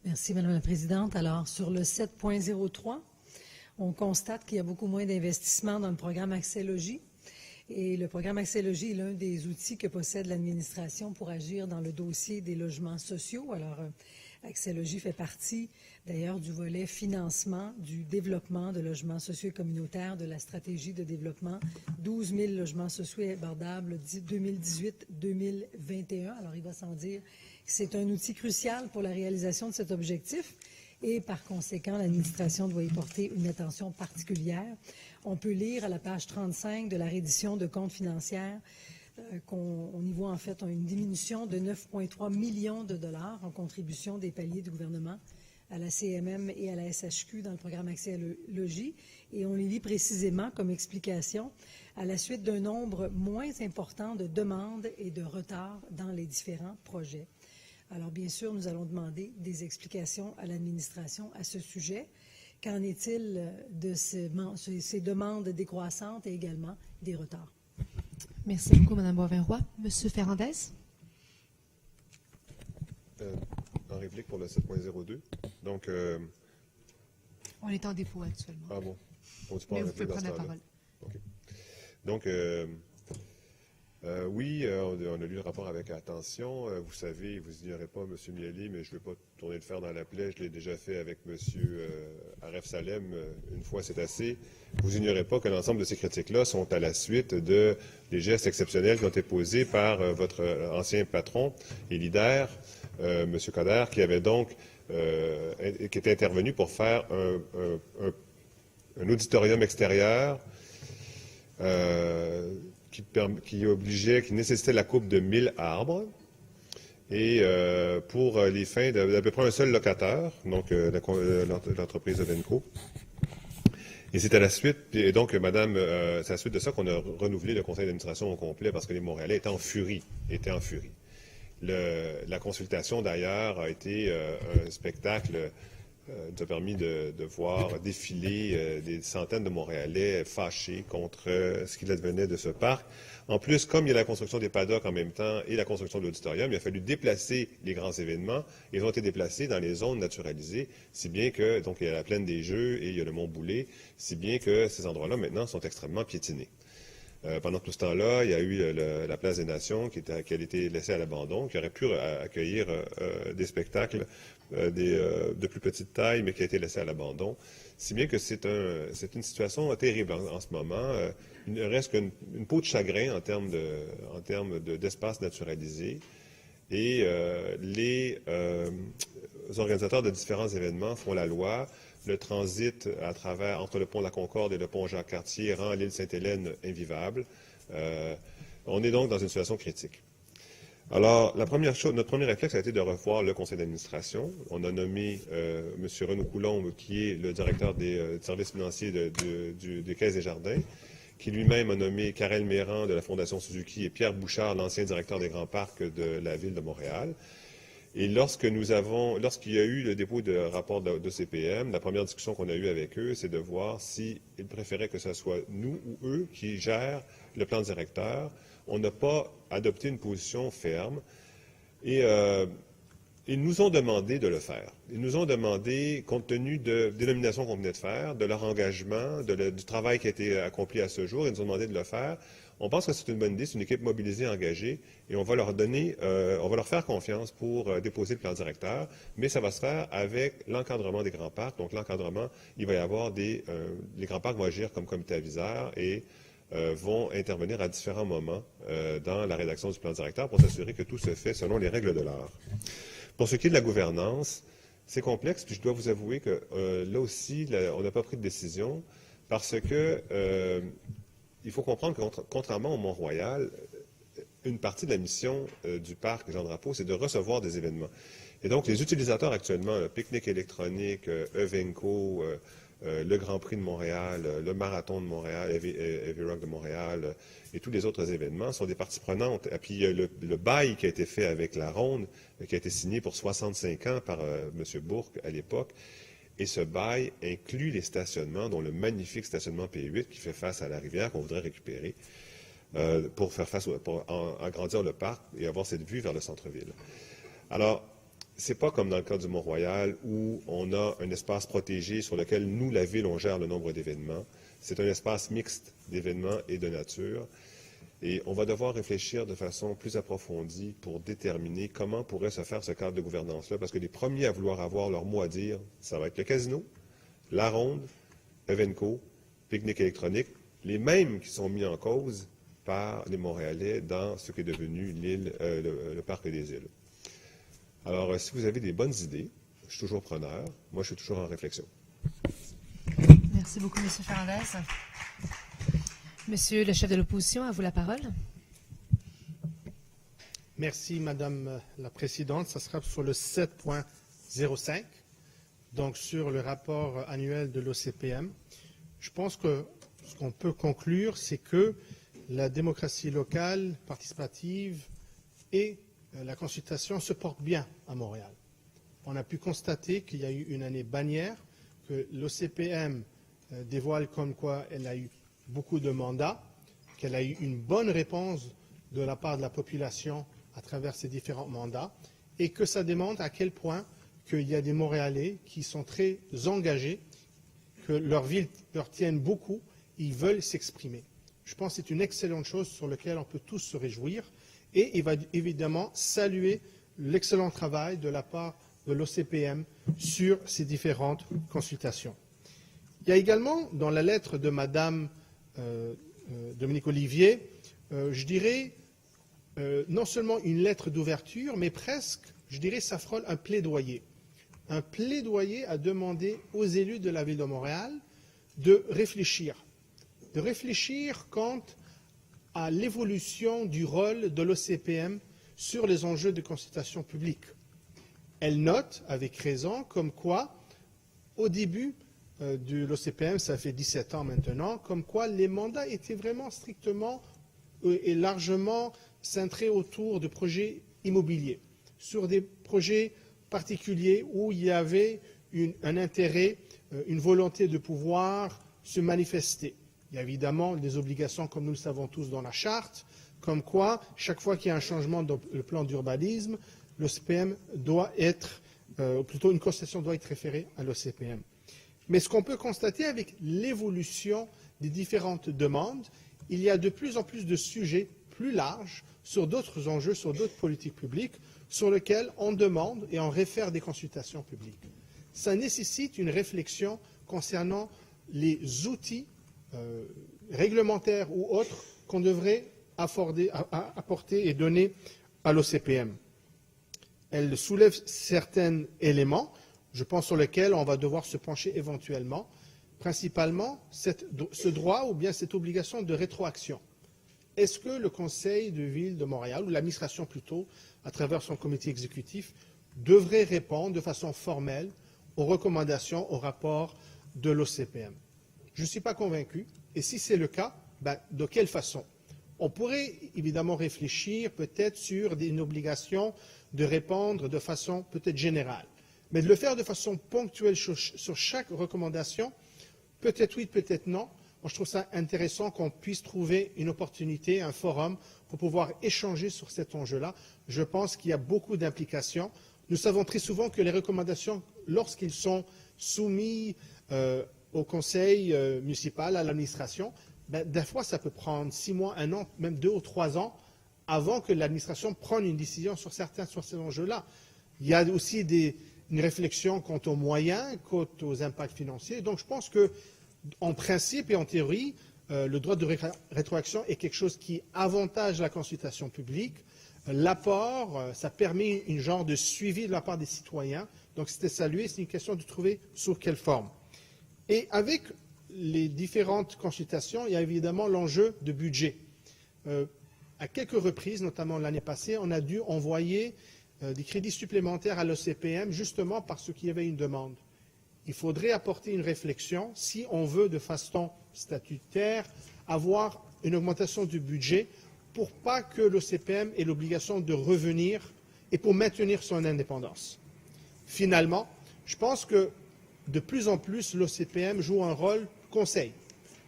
Merci, Madame la Présidente. Alors, sur le 7.03, on constate qu'il y a beaucoup moins d'investissements dans le programme Accès Logis. Et le programme Accès Logis est l'un des outils que possède l'administration pour agir dans le dossier des logements sociaux. Alors, Accès Logis fait partie, d'ailleurs, du volet financement du développement de logements sociaux et communautaires de la stratégie de développement 12 000 logements sociaux et abordables 2018-2021. Alors, il va sans dire que c'est un outil crucial pour la réalisation de cet objectif. Et par conséquent, l'administration doit y porter une attention particulière. On peut lire à la page 35 de la reddition de comptes financiers qu'on y voit en fait une diminution de 9,3 millions de dollars en contribution des paliers du gouvernement à la CMM et à la SHQ dans le programme Accès à Logis. Et on les lit précisément comme explication à la suite d'un nombre moins important de demandes et de retards dans les différents projets. Alors, bien sûr, nous allons demander des explications à l'administration à ce sujet. Qu'en est-il de ces demandes décroissantes et également des retards? Merci beaucoup, Mme Boivin-Roy. Monsieur Ferrandez? En réplique pour le 7.02. Donc, on est en dépôt actuellement. Ah bon? Mais vous pouvez prendre la parole. OK. Donc, Oui, on a lu le rapport avec attention. Vous savez, vous ignorez pas, M. Mieli, mais je ne vais pas tourner le fer dans la plaie. Je l'ai déjà fait avec M. Aref Salem. Une fois, c'est assez. Vous ignorez pas que l'ensemble de ces critiques-là sont à la suite des gestes exceptionnels qui ont été posés par votre ancien patron et leader, M. Coderre, qui avait donc qui était intervenu pour faire un auditorium extérieur qui nécessitait la coupe de 1000 arbres et pour les fins d'à peu près un seul locataire, donc l'entreprise Evenco. Et c'est à la suite, et donc, madame, c'est à la suite de ça qu'on a renouvelé le conseil d'administration au complet parce que les Montréalais étaient en furie. La consultation, d'ailleurs, a été un spectacle nous a permis de voir défiler des centaines de Montréalais fâchés contre ce qu'il advenait de ce parc. En plus, comme il y a la construction des paddocks en même temps et la construction de l'auditorium, il a fallu déplacer les grands événements. Ils ont été déplacés dans les zones naturalisées, si bien que, donc, il y a la plaine des Jeux et il y a le Mont-Boulay, si bien que ces endroits-là, maintenant, sont extrêmement piétinés. Pendant tout ce temps-là, il y a eu la Place des Nations qui a été laissée à l'abandon, qui aurait pu accueillir des spectacles de plus petite taille, mais qui a été laissée à l'abandon. Si bien que c'est une situation terrible en ce moment. Il ne reste qu'une peau de chagrin en termes d'espace naturalisé. Et les organisateurs de différents événements font la loi. Le transit entre le pont de la Concorde et le pont Jacques-Cartier rend l'île Sainte-Hélène invivable. On est donc dans une situation critique. Alors, notre premier réflexe a été de revoir le conseil d'administration. On a nommé M. Renaud Coulombe, qui est le directeur des services financiers des Caisses des Jardins, qui lui-même a nommé Karel Méran de la Fondation Suzuki et Pierre Bouchard, l'ancien directeur des grands parcs de la Ville de Montréal. Et lorsqu'il y a eu le dépôt de rapport de CPM, la première discussion qu'on a eue avec eux, c'est de voir s'ils préféraient que ce soit nous ou eux qui gèrent le plan directeur. On n'a pas adopté une position ferme et ils nous ont demandé de le faire. Ils nous ont demandé, compte tenu des nominations qu'on venait de faire, de leur engagement, du travail qui a été accompli à ce jour, ils nous ont demandé de le faire. On pense que c'est une bonne idée, c'est une équipe mobilisée, engagée, et on va leur faire confiance pour déposer le plan directeur, mais ça va se faire avec l'encadrement des grands parcs. Donc l'encadrement, il va y avoir les grands parcs vont agir comme comité aviseur et vont intervenir à différents moments dans la rédaction du plan directeur pour s'assurer que tout se fait selon les règles de l'art. Pour ce qui est de la gouvernance, c'est complexe, puis je dois vous avouer que là aussi, on n'a pas pris de décision parce que il faut comprendre que, contrairement au Mont-Royal, une partie de la mission du parc Jean-Drapeau, c'est de recevoir des événements. Et donc, les utilisateurs actuellement, le pique-nique électronique, Evenco, le Grand Prix de Montréal, le Marathon de Montréal, Heavy Rock de Montréal et tous les autres événements sont des parties prenantes. Et puis, le bail qui a été fait avec la Ronde, qui a été signé pour 65 ans par M. Bourque à l'époque, et ce bail inclut les stationnements, dont le magnifique stationnement P8 qui fait face à la rivière qu'on voudrait récupérer pour agrandir le parc et avoir cette vue vers le centre-ville. Alors, c'est pas comme dans le cas du Mont-Royal où on a un espace protégé sur lequel nous, la Ville, on gère le nombre d'événements. C'est un espace mixte d'événements et de nature. Et on va devoir réfléchir de façon plus approfondie pour déterminer comment pourrait se faire ce cadre de gouvernance-là, parce que les premiers à vouloir avoir leur mot à dire, ça va être le casino, la Ronde, Evenco, pique-nique électronique, les mêmes qui sont mis en cause par les Montréalais dans ce qui est devenu l'île, le parc des îles. Alors, si vous avez des bonnes idées, je suis toujours preneur. Moi, je suis toujours en réflexion. Merci beaucoup, M. Fernandez. Monsieur le chef de l'opposition, à vous la parole. Merci, Madame la Présidente. Ça sera sur le 7.05, donc sur le rapport annuel de l'OCPM. Je pense que ce qu'on peut conclure, c'est que la démocratie locale, participative et la consultation se portent bien à Montréal. On a pu constater qu'il y a eu une année bannière, que l'OCPM dévoile comme quoi elle a eu beaucoup de mandats, qu'elle a eu une bonne réponse de la part de la population à travers ces différents mandats, et que ça démontre à quel point qu'il y a des Montréalais qui sont très engagés, que leur ville leur tienne beaucoup, ils veulent s'exprimer. Je pense que c'est une excellente chose sur laquelle on peut tous se réjouir et il va évidemment saluer l'excellent travail de la part de l'OCPM sur ces différentes consultations. Il y a également dans la lettre de Mme Dominique Olivier, je dirais, non seulement une lettre d'ouverture, mais presque, je dirais, ça frôle un plaidoyer. Un plaidoyer à demander aux élus de la Ville de Montréal de réfléchir quant à l'évolution du rôle de l'OCPM sur les enjeux de consultation publique. Elle note, avec raison, comme quoi, au début de l'OCPM, ça fait 17 ans maintenant, comme quoi les mandats étaient vraiment strictement et largement centrés autour de projets immobiliers, sur des projets particuliers où il y avait un intérêt, une volonté de pouvoir se manifester. Il y a évidemment des obligations, comme nous le savons tous, dans la charte, comme quoi, chaque fois qu'il y a un changement dans le plan d'urbanisme, l'OCPM doit être, plutôt une consultation doit être référée à l'OCPM. Mais ce qu'on peut constater avec l'évolution des différentes demandes, il y a de plus en plus de sujets plus larges sur d'autres enjeux, sur d'autres politiques publiques, sur lesquels on demande et on réfère des consultations publiques. Ça nécessite une réflexion concernant les outils réglementaires ou autres qu'on devrait apporter et donner à l'OCPM. Elle soulève certains éléments, je pense, sur lesquels on va devoir se pencher éventuellement, principalement ce droit ou bien cette obligation de rétroaction. Est-ce que le Conseil de ville de Montréal, ou l'administration plutôt, à travers son comité exécutif, devrait répondre de façon formelle aux recommandations, au rapport de l'OCPM? Je ne suis pas convaincu, et si c'est le cas, de quelle façon? On pourrait évidemment réfléchir peut-être sur une obligation de répondre de façon peut-être générale, mais de le faire de façon ponctuelle sur chaque recommandation, peut-être oui, peut-être non. Moi, je trouve ça intéressant qu'on puisse trouver une opportunité, un forum pour pouvoir échanger sur cet enjeu-là. Je pense qu'il y a beaucoup d'implications. Nous savons très souvent que les recommandations, lorsqu'ils sont soumis au conseil municipal, à l'administration, des fois, ça peut prendre 6 mois, 1 an, même 2 ou 3 ans avant que l'administration prenne une décision sur ces enjeux-là. Il y a aussi une réflexion quant aux moyens, quant aux impacts financiers. Donc, je pense que, en principe et en théorie, le droit de rétroaction est quelque chose qui avantage la consultation publique. L'apport, ça permet une genre de suivi de la part des citoyens. Donc, c'était salué. C'est une question de trouver sous quelle forme. Et avec les différentes consultations, il y a évidemment l'enjeu de budget. À quelques reprises, notamment l'année passée, on a dû envoyer des crédits supplémentaires à l'OCPM justement parce qu'il y avait une demande. Il faudrait apporter une réflexion si on veut de façon statutaire avoir une augmentation du budget pour pas que l'OCPM ait l'obligation de revenir et pour maintenir son indépendance. Finalement, je pense que de plus en plus l'OCPM joue un rôle conseil,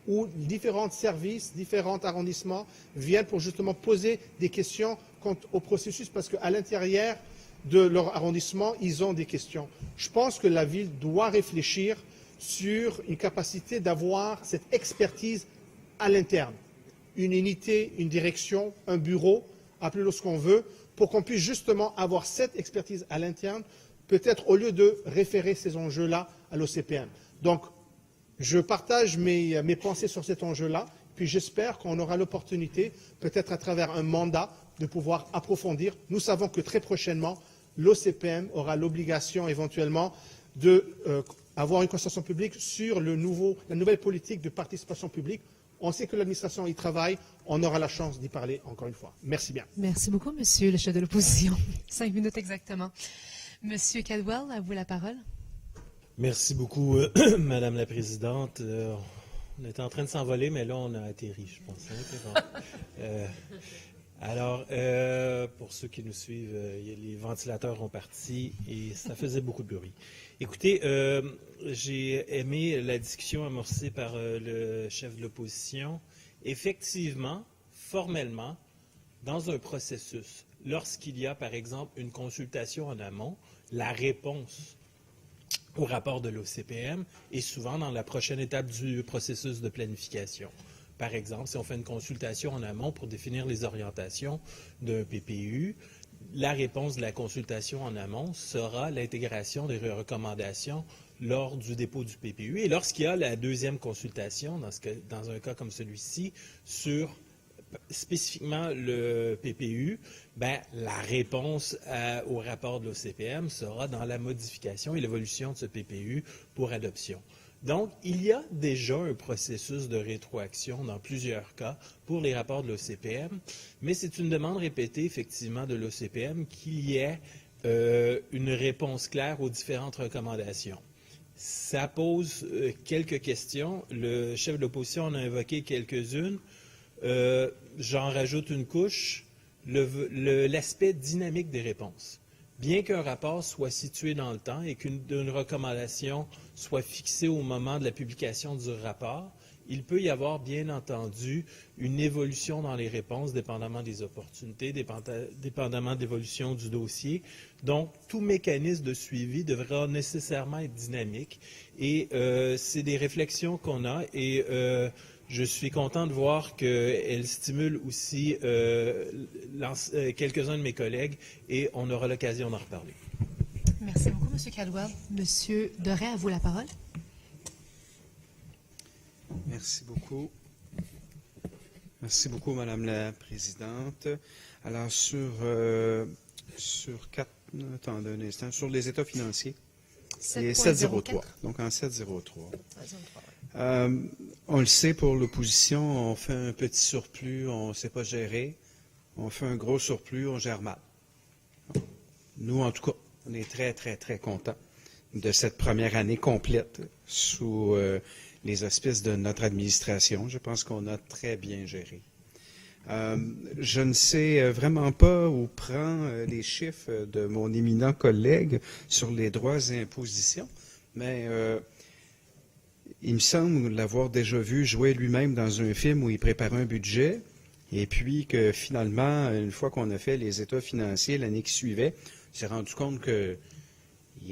où différents services, différents arrondissements viennent pour justement poser des questions quant au processus, parce qu'à l'intérieur de leur arrondissement, ils ont des questions. Je pense que la ville doit réfléchir sur une capacité d'avoir cette expertise à l'interne. Une unité, une direction, un bureau, appelez-le ce qu'on veut, pour qu'on puisse justement avoir cette expertise à l'interne, peut-être au lieu de référer ces enjeux-là à l'OCPM. Donc, je partage mes pensées sur cet enjeu-là, puis j'espère qu'on aura l'opportunité, peut-être à travers un mandat, de pouvoir approfondir. Nous savons que très prochainement, l'OCPM aura l'obligation éventuellement d'avoir une consultation publique sur la nouvelle politique de participation publique. On sait que l'administration y travaille, on aura la chance d'y parler encore une fois. Merci bien. Merci beaucoup, monsieur le chef de l'opposition. 5 minutes exactement. Monsieur Caldwell, à vous la parole. Merci beaucoup, Madame la Présidente. On était en train de s'envoler, mais là, on a atterri, je pense. Alors, pour ceux qui nous suivent, les ventilateurs ont parti et ça faisait beaucoup de bruit. Écoutez, j'ai aimé la discussion amorcée par le chef de l'opposition. Effectivement, formellement, dans un processus, lorsqu'il y a, par exemple, une consultation en amont, la réponse au rapport de l'OCPM est souvent dans la prochaine étape du processus de planification. par exemple, si on fait une consultation en amont pour définir les orientations d'un PPU, la réponse de la consultation en amont sera l'intégration des recommandations lors du dépôt du PPU. Et lorsqu'il y a la deuxième consultation, dans un cas comme celui-ci, sur spécifiquement le PPU, la réponse au rapport de l'OCPM sera dans la modification et l'évolution de ce PPU pour adoption. Donc, il y a déjà un processus de rétroaction dans plusieurs cas pour les rapports de l'OCPM, mais c'est une demande répétée, effectivement, de l'OCPM qu'il y ait une réponse claire aux différentes recommandations. Ça pose quelques questions. Le chef de l'opposition en a invoqué quelques-unes. J'en rajoute une couche, l'aspect dynamique des réponses. Bien qu'un rapport soit situé dans le temps et qu'une recommandation soit fixée au moment de la publication du rapport, il peut y avoir, bien entendu, une évolution dans les réponses, dépendamment des opportunités, dépendamment de l'évolution du dossier. Donc, tout mécanisme de suivi devra nécessairement être dynamique. Et c'est des réflexions qu'on a et je suis content de voir qu'elle stimule aussi quelques-uns de mes collègues et on aura l'occasion d'en reparler. Merci beaucoup, M. Caldwell. M. Doré, à vous la parole. Merci beaucoup. Merci beaucoup, Madame la Présidente. Alors, sur les états financiers, c'est 703. Donc, en 703. On le sait, pour l'opposition, on fait un petit surplus, on ne sait pas gérer. On fait un gros surplus, on gère mal. Nous, en tout cas, on est très, très, très contents de cette première année complète sous les auspices de notre administration. Je pense qu'on a très bien géré. Je ne sais vraiment pas où prend les chiffres de mon éminent collègue sur les droits et impositions, mais il me semble l'avoir déjà vu jouer lui-même dans un film où il préparait un budget, et puis que finalement, une fois qu'on a fait les états financiers l'année qui suivait, il s'est rendu compte qu'il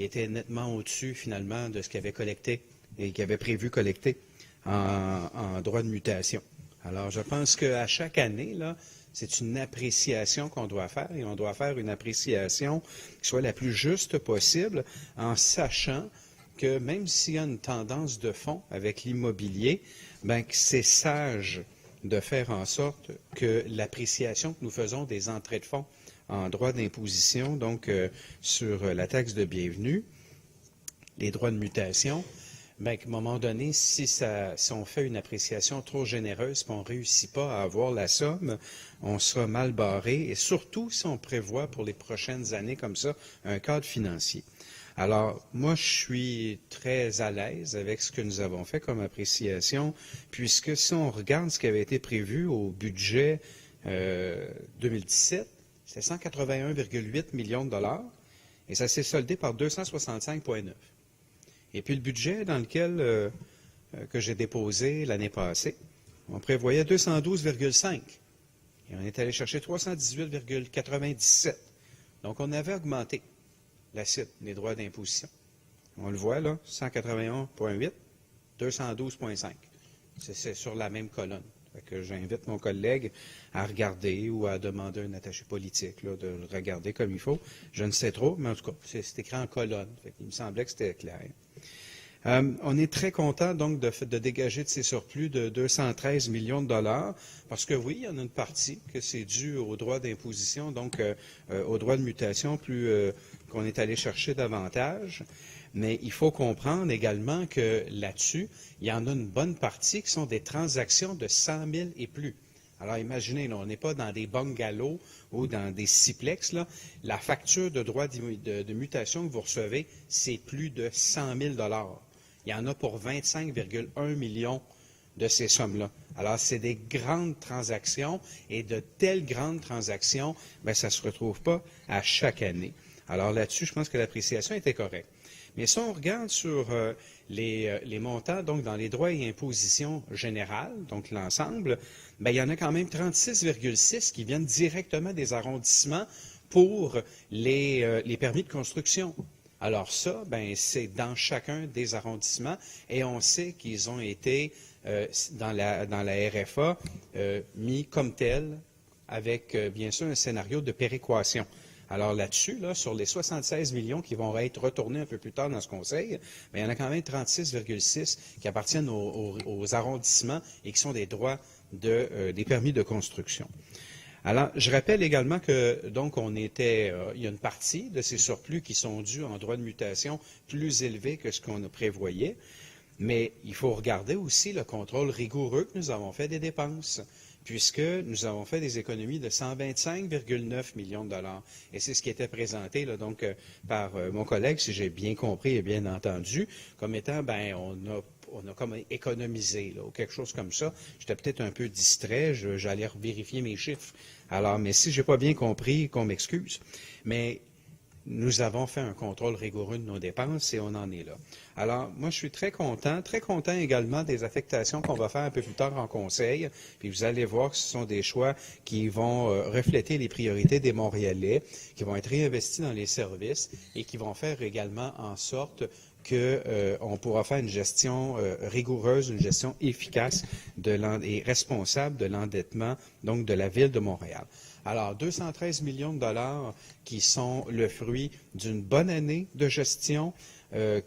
était nettement au-dessus finalement de ce qu'il avait collecté et qu'il avait prévu collecter en droit de mutation. Alors, je pense qu'à chaque année, là, c'est une appréciation qu'on doit faire, et on doit faire une appréciation qui soit la plus juste possible, en sachant que même s'il y a une tendance de fond avec l'immobilier, que c'est sage de faire en sorte que l'appréciation que nous faisons des entrées de fonds en droit d'imposition, donc sur la taxe de bienvenue, les droits de mutation, à un moment donné, si on fait une appréciation trop généreuse et on ne réussit pas à avoir la somme, on sera mal barré, et surtout si on prévoit pour les prochaines années comme ça un cadre financier. Alors, moi, je suis très à l'aise avec ce que nous avons fait comme appréciation, puisque si on regarde ce qui avait été prévu au budget 2017, c'était 181,8 millions de dollars, et ça s'est soldé par 265,9. Et puis le budget dans lequel que j'ai déposé l'année passée, on prévoyait 212,5. Et on est allé chercher 318,97. Donc, on avait augmenté l'assiette des droits d'imposition. On le voit là, 181,8, 212,5. C'est sur la même colonne. Fait que j'invite mon collègue à regarder ou à demander à un attaché politique là, de le regarder comme il faut. Je ne sais trop, mais en tout cas, c'est écrit en colonne. Fait qu'il me semblait que c'était clair. On est très content donc de dégager de ces surplus de 213 millions de dollars, parce que oui, il y en a une partie que c'est dû aux droits d'imposition, donc aux droits de mutation, plus qu'on est allé chercher davantage. Mais il faut comprendre également que là-dessus, il y en a une bonne partie qui sont des transactions de 100 000 et plus. Alors imaginez, là, on n'est pas dans des bungalows ou dans des siplex. Là. La facture de droit de mutation que vous recevez, c'est plus de 100 000 $. Il y en a pour 25,1 millions de ces sommes-là. Alors, c'est des grandes transactions, et de telles grandes transactions, ça ne se retrouve pas à chaque année. Alors là-dessus, je pense que l'appréciation était correcte. Mais si on regarde sur les montants, donc dans les droits et impositions générales, donc l'ensemble, il y en a quand même 36,6 qui viennent directement des arrondissements pour les permis de construction. Alors ça, ben, c'est dans chacun des arrondissements et on sait qu'ils ont été dans la RFA mis comme tels avec bien sûr un scénario de péréquation. Alors là-dessus, là, sur les 76 millions qui vont être retournés un peu plus tard dans ce conseil, bien, il y en a quand même 36,6 qui appartiennent aux arrondissements et qui sont des droits des permis de construction. Alors, je rappelle également que, donc, il y a une partie de ces surplus qui sont dus en droits de mutation plus élevés que ce qu'on prévoyait, mais il faut regarder aussi le contrôle rigoureux que nous avons fait des dépenses, puisque nous avons fait des économies de 125,9 millions de dollars. Et c'est ce qui était présenté là, donc, par mon collègue, si j'ai bien compris et bien entendu, comme étant, ben, on a comme économisé, là, ou quelque chose comme ça. J'étais peut-être un peu distrait, j'allais vérifier mes chiffres. Alors, mais si je n'ai pas bien compris, qu'on m'excuse. Mais nous avons fait un contrôle rigoureux de nos dépenses et on en est là. Alors, moi, je suis très content également des affectations qu'on va faire un peu plus tard en conseil. Puis vous allez voir que ce sont des choix qui vont refléter les priorités des Montréalais, qui vont être réinvestis dans les services et qui vont faire également en sorte qu'on pourra faire une gestion rigoureuse, une gestion efficace et responsable de l'endettement donc de la Ville de Montréal. Alors, 213 millions de dollars qui sont le fruit d'une bonne année de gestion,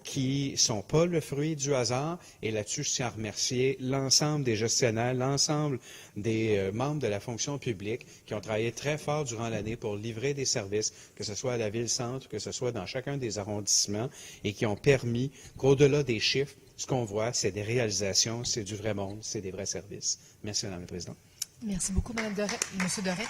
qui ne sont pas le fruit du hasard. Et là-dessus, je tiens à remercier l'ensemble des gestionnaires, l'ensemble des membres de la fonction publique qui ont travaillé très fort durant l'année pour livrer des services, que ce soit à la Ville-Centre, que ce soit dans chacun des arrondissements, et qui ont permis qu'au-delà des chiffres, ce qu'on voit, c'est des réalisations, c'est du vrai monde, c'est des vrais services. Merci, Mme la Présidente. Merci beaucoup, Mme Doré. Monsieur Doré.